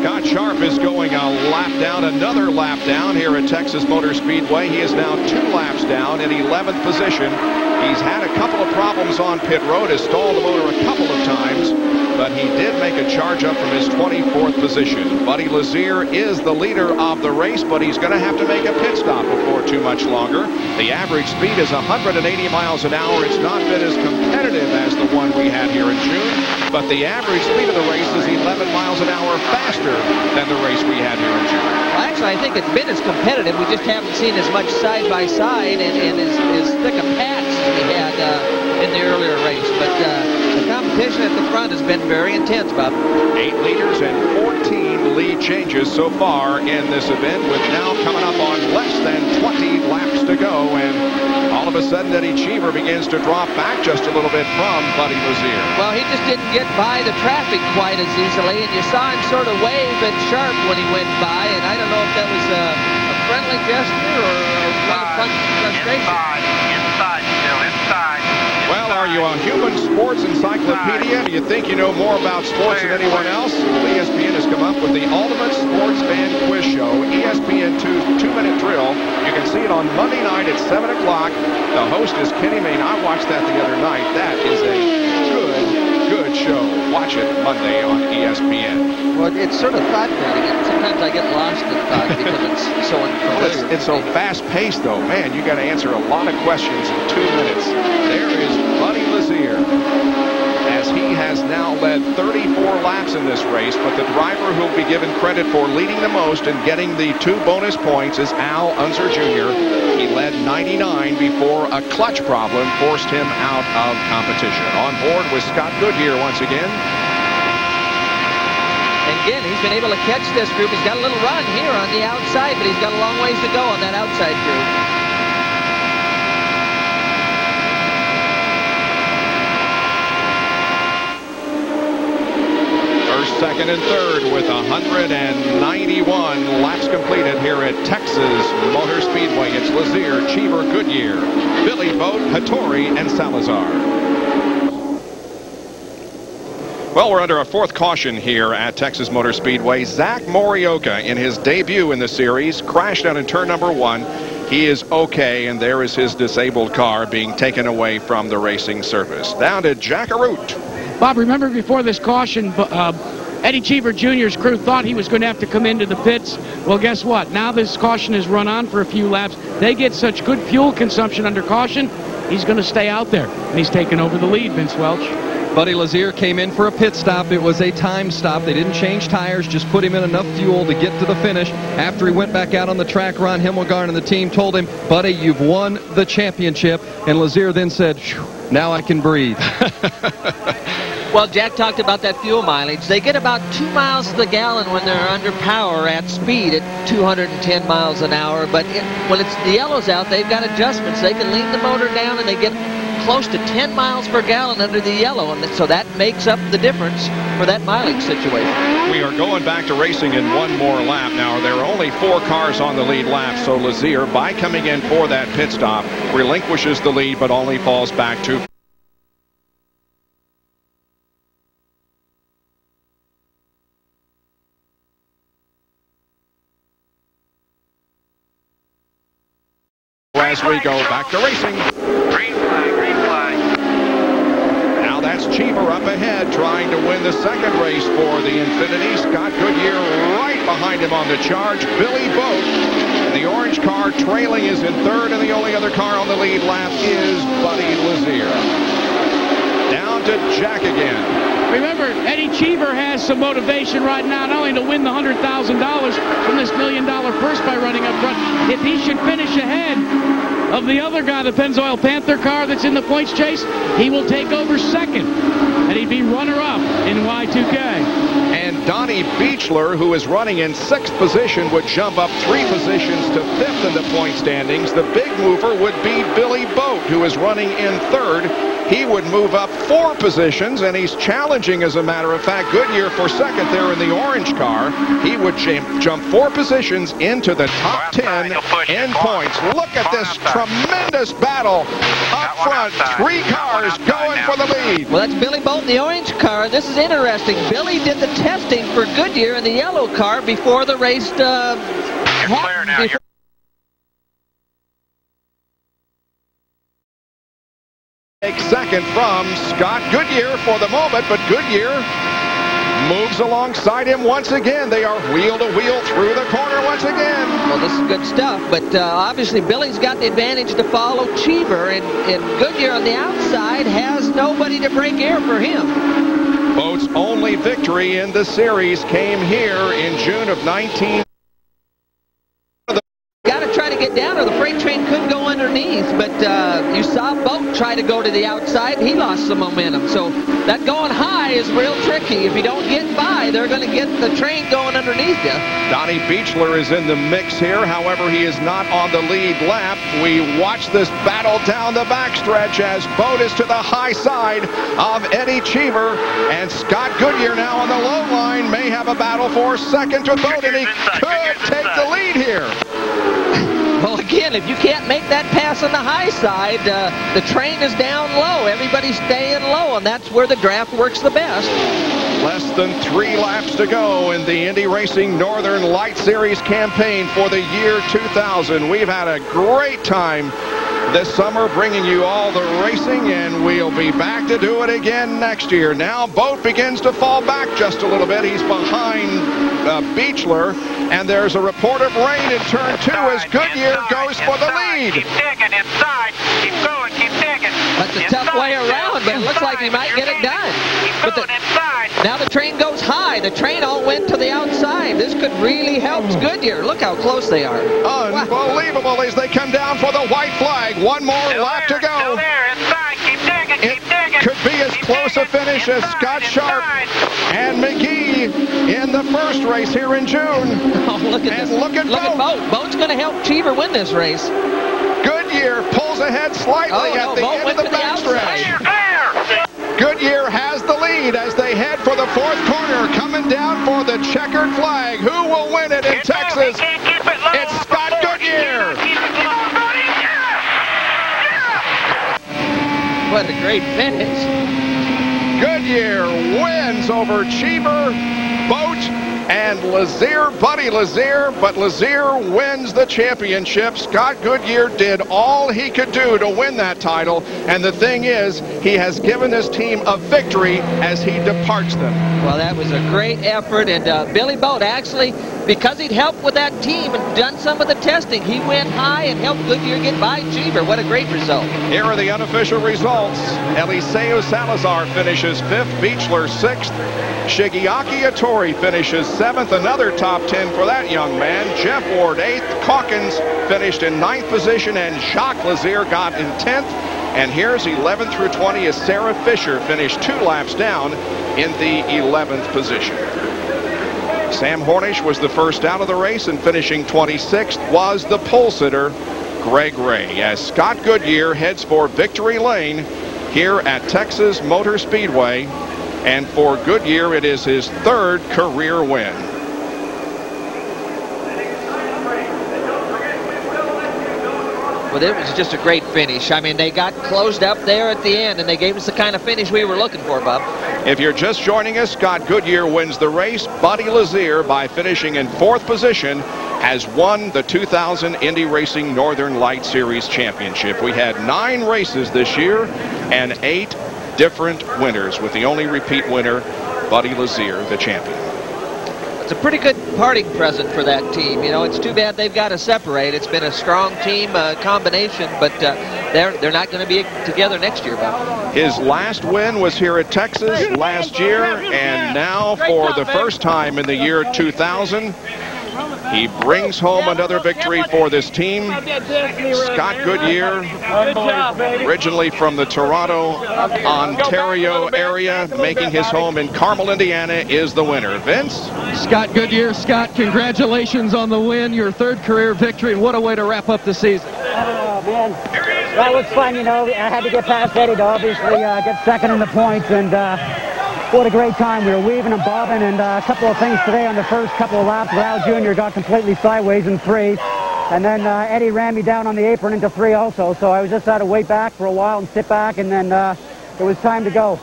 Scott Sharp is going a lap down, another lap down here at Texas Motor Speedway. He is now 2 laps down in 11th position. He's had a couple of problems on pit road, has stalled the motor a couple of times, but he did make a charge up from his 24th position. Buddy Lazier is the leader of the race, but he's going to have to make a pit stop before too much longer. The average speed is 180 miles an hour. It's not been as competitive as the one we had here in June, but the average speed of the race is 11 miles an hour faster than the race we had here in June. Well, actually, I think it's been as competitive. We just haven't seen as much side-by-side and as thick a patch as we had in the earlier race. But the competition at the front has been very intense, Bob. 8 leaders and 14 lead changes so far in this event, with now coming up on less than 20 laps to go. And all of a sudden, Eddie Cheever begins to drop back just a little bit from Buddy Lazier. Well, he just didn't get by the traffic quite as easily, and you saw him sort of wave at Sharp when he went by, and I don't know if that was a friendly gesture or one of frustration. Inside, still inside. Well, are you a human sports encyclopedia? Do you think you know more about sports than anyone else? Well, ESPN has come up with the Ultimate Sports Fan Quiz Show, ESPN 2's 2-minute drill. You can see it on Monday night at 7 o'clock. The host is Kenny Mayne. I watched that the other night. That is a good show. Watch it Monday on ESPN. Well, it's sort of thought-provoking, and sometimes I get lost in thought because it's so unfamiliar. It's so fast-paced, though. Man, you got to answer a lot of questions in 2 minutes. There is Buddy Lazier, as he has now led 34 laps in this race, but the driver who'll be given credit for leading the most and getting the 2 bonus points is Unser Jr. He led 99 before a clutch problem forced him out of competition. On board with Scott Goodyear once again. And again, he's been able to catch this group. He's got a little run here on the outside, but he's got a long ways to go on that outside group. Second and third with 191 laps completed here at Texas Motor Speedway. It's Lazier, Cheever, Goodyear, Billy Boat, Hattori, and Salazar. Well, we're under a 4th caution here at Texas Motor Speedway. Zach Morioka, in his debut in the series, crashed out in turn number 1. He is okay, and there is his disabled car being taken away from the racing service. Down to Jack Arute. Bob, remember before this caution, Eddie Cheever Jr.'s crew thought he was going to have to come into the pits. Well, guess what? Now this caution has run on for a few laps. They get such good fuel consumption under caution, he's going to stay out there. And he's taken over the lead, Vince Welch. Buddy Lazier came in for a pit stop. It was a time stop. They didn't change tires, just put him in enough fuel to get to the finish. After he went back out on the track, Ron Himmelgarn and the team told him, Buddy, you've won the championship. And Lazier then said, now I can breathe. Well, Jack talked about that fuel mileage. They get about 2 miles to the gallon when they're under power at speed at 210 miles an hour. But when it's the yellows out, they've got adjustments. They can lean the motor down, and they get close to 10 miles per gallon under the yellow. And so that makes up the difference for that mileage situation. We are going back to racing in one more lap. Now, there are only 4 cars on the lead lap, so Lazier, by coming in for that pit stop, relinquishes the lead, but only falls back to as we go back to racing. Green flag, green flag. Now that's Cheever up ahead, trying to win the second race for the Infinity. Scott Goodyear right behind him on the charge. Billy Boat, the orange car trailing, is in third, and the only other car on the lead lap is Buddy Lazier. Down to Jack again. Remember, Eddie Cheever has some motivation right now, not only to win the $100,000 from this $1 million purse by running up front. If he should finish ahead of the other guy, the Pennzoil Panther car that's in the points chase, he will take over second, and he'd be runner-up in Y2K. And Donnie Beechler, who is running in 6th position, would jump up 3 positions to 5th in the point standings. The big mover would be Billy Boat, who is running in 3rd. he would move up 4 positions, and he's challenging, as a matter of fact, Goodyear for second there in the orange car. He would jump 4 positions into the top 10 in points. Look at this tremendous battle up front. 3 cars going for the lead. Well, that's Billy Bolt in the orange car. This is interesting. Billy did the testing for Goodyear in the yellow car before the race happened. Second from Scott Goodyear for the moment, but Goodyear moves alongside him once again. They are wheel to wheel through the corner once again. Well, this is good stuff, but obviously Billy's got the advantage to follow Cheever, and Goodyear on the outside has nobody to break air for him. Boat's only victory in the series came here in June of 19. Got to try to get down, or the freight train could go underneath, but you saw Boat try to go to the outside. He lost some momentum, so that going high is real tricky. If you don't get by, they're going to get the train going underneath you. Donnie Beechler is in the mix here. However, he is not on the lead lap. We watch this battle down the backstretch as Boat is to the high side of Eddie Cheever, and Scott Goodyear now on the low line may have a battle for second to Boat, and he could take the lead here. Well, again, if you can't make that pass on the high side, the train is down low. Everybody's staying low, and that's where the draft works the best. Less than 3 laps to go in the Indy Racing Northern Light Series campaign for the year 2000. We've had a great time this summer bringing you all the racing, and we'll be back to do it again next year. Now Boat begins to fall back just a little bit. He's behind Beechler, and there's a report of rain in turn 2 as Goodyear goes for the lead. Keep digging inside. Keep going. Keep digging. That's a tough way around, but it looks like he might get it done. But now the train goes high. The train all went to the outside. This could really help Goodyear. Look how close they are. Unbelievable as they come down for the white flag. One more lap to go. It could be as close a finish as Scott Sharp and McGee in the first race here in June. Oh, look at Boat. Boat's going to help Cheever win this race. Goodyear pulls ahead slightly at the end of the backstretch. Goodyear has the lead as they head for the 4th corner, coming down for the checkered flag. Who will win it in Texas? It's Scott Goodyear. What a great finish. Goodyear wins over Cheever, Boat, and Lazier, Buddy Lazier, but Lazier wins the championship. Scott Goodyear did all he could do to win that title, and the thing is, he has given this team a victory as he departs them. Well, that was a great effort, and Billy Boat actually, because he'd helped with that team and done some of the testing, he went high and helped Goodyear get by Cheever. What a great result. Here are the unofficial results. Eliseo Salazar finishes 5th, Beechler 6th, Shigeaki Hattori finishes 7th, another top 10 for that young man. Jeff Ward 8th, Calkins finished in 9th position, and Jacques Lazier got in 10th. And here's 11 through 20 as Sarah Fisher finished 2 laps down in the 11th position. Sam Hornish was the first out of the race, and finishing 26th was the pole sitter, Greg Ray, as Scott Goodyear heads for victory lane here at Texas Motor Speedway. And for Goodyear, it is his 3rd career win. Well, it was just a great finish. I mean, they got closed up there at the end, and they gave us the kind of finish we were looking for, Bob. If you're just joining us, Scott Goodyear wins the race. Buddy Lazier, by finishing in 4th position, has won the 2000 Indy Racing Northern Light Series Championship. We had 9 races this year and 8 different winners, with the only repeat winner, Buddy Lazier, the champion. It's a pretty good parting present for that team. You know, it's too bad they've got to separate. It's been a strong team combination, but they're not going to be together next year, Bob. His last win was here at Texas last year, and now for the first time in the year 2000, he brings home another victory for this team. Scott Goodyear, originally from the Toronto, Ontario area, making his home in Carmel, Indiana, is the winner. Vince? Scott Goodyear. Scott, congratulations on the win, your 3rd career victory, and what a way to wrap up the season. Man. Well, it was fun, you know. I had to get past Eddie to obviously get second in the points, and what a great time. We were weaving and bobbing, and a couple of things today on the first couple of laps. Al Jr. got completely sideways in 3, and then Eddie ran me down on the apron into 3 also, so I was just had to wait back for a while and sit back, and then it was time to go.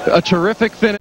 A terrific finish.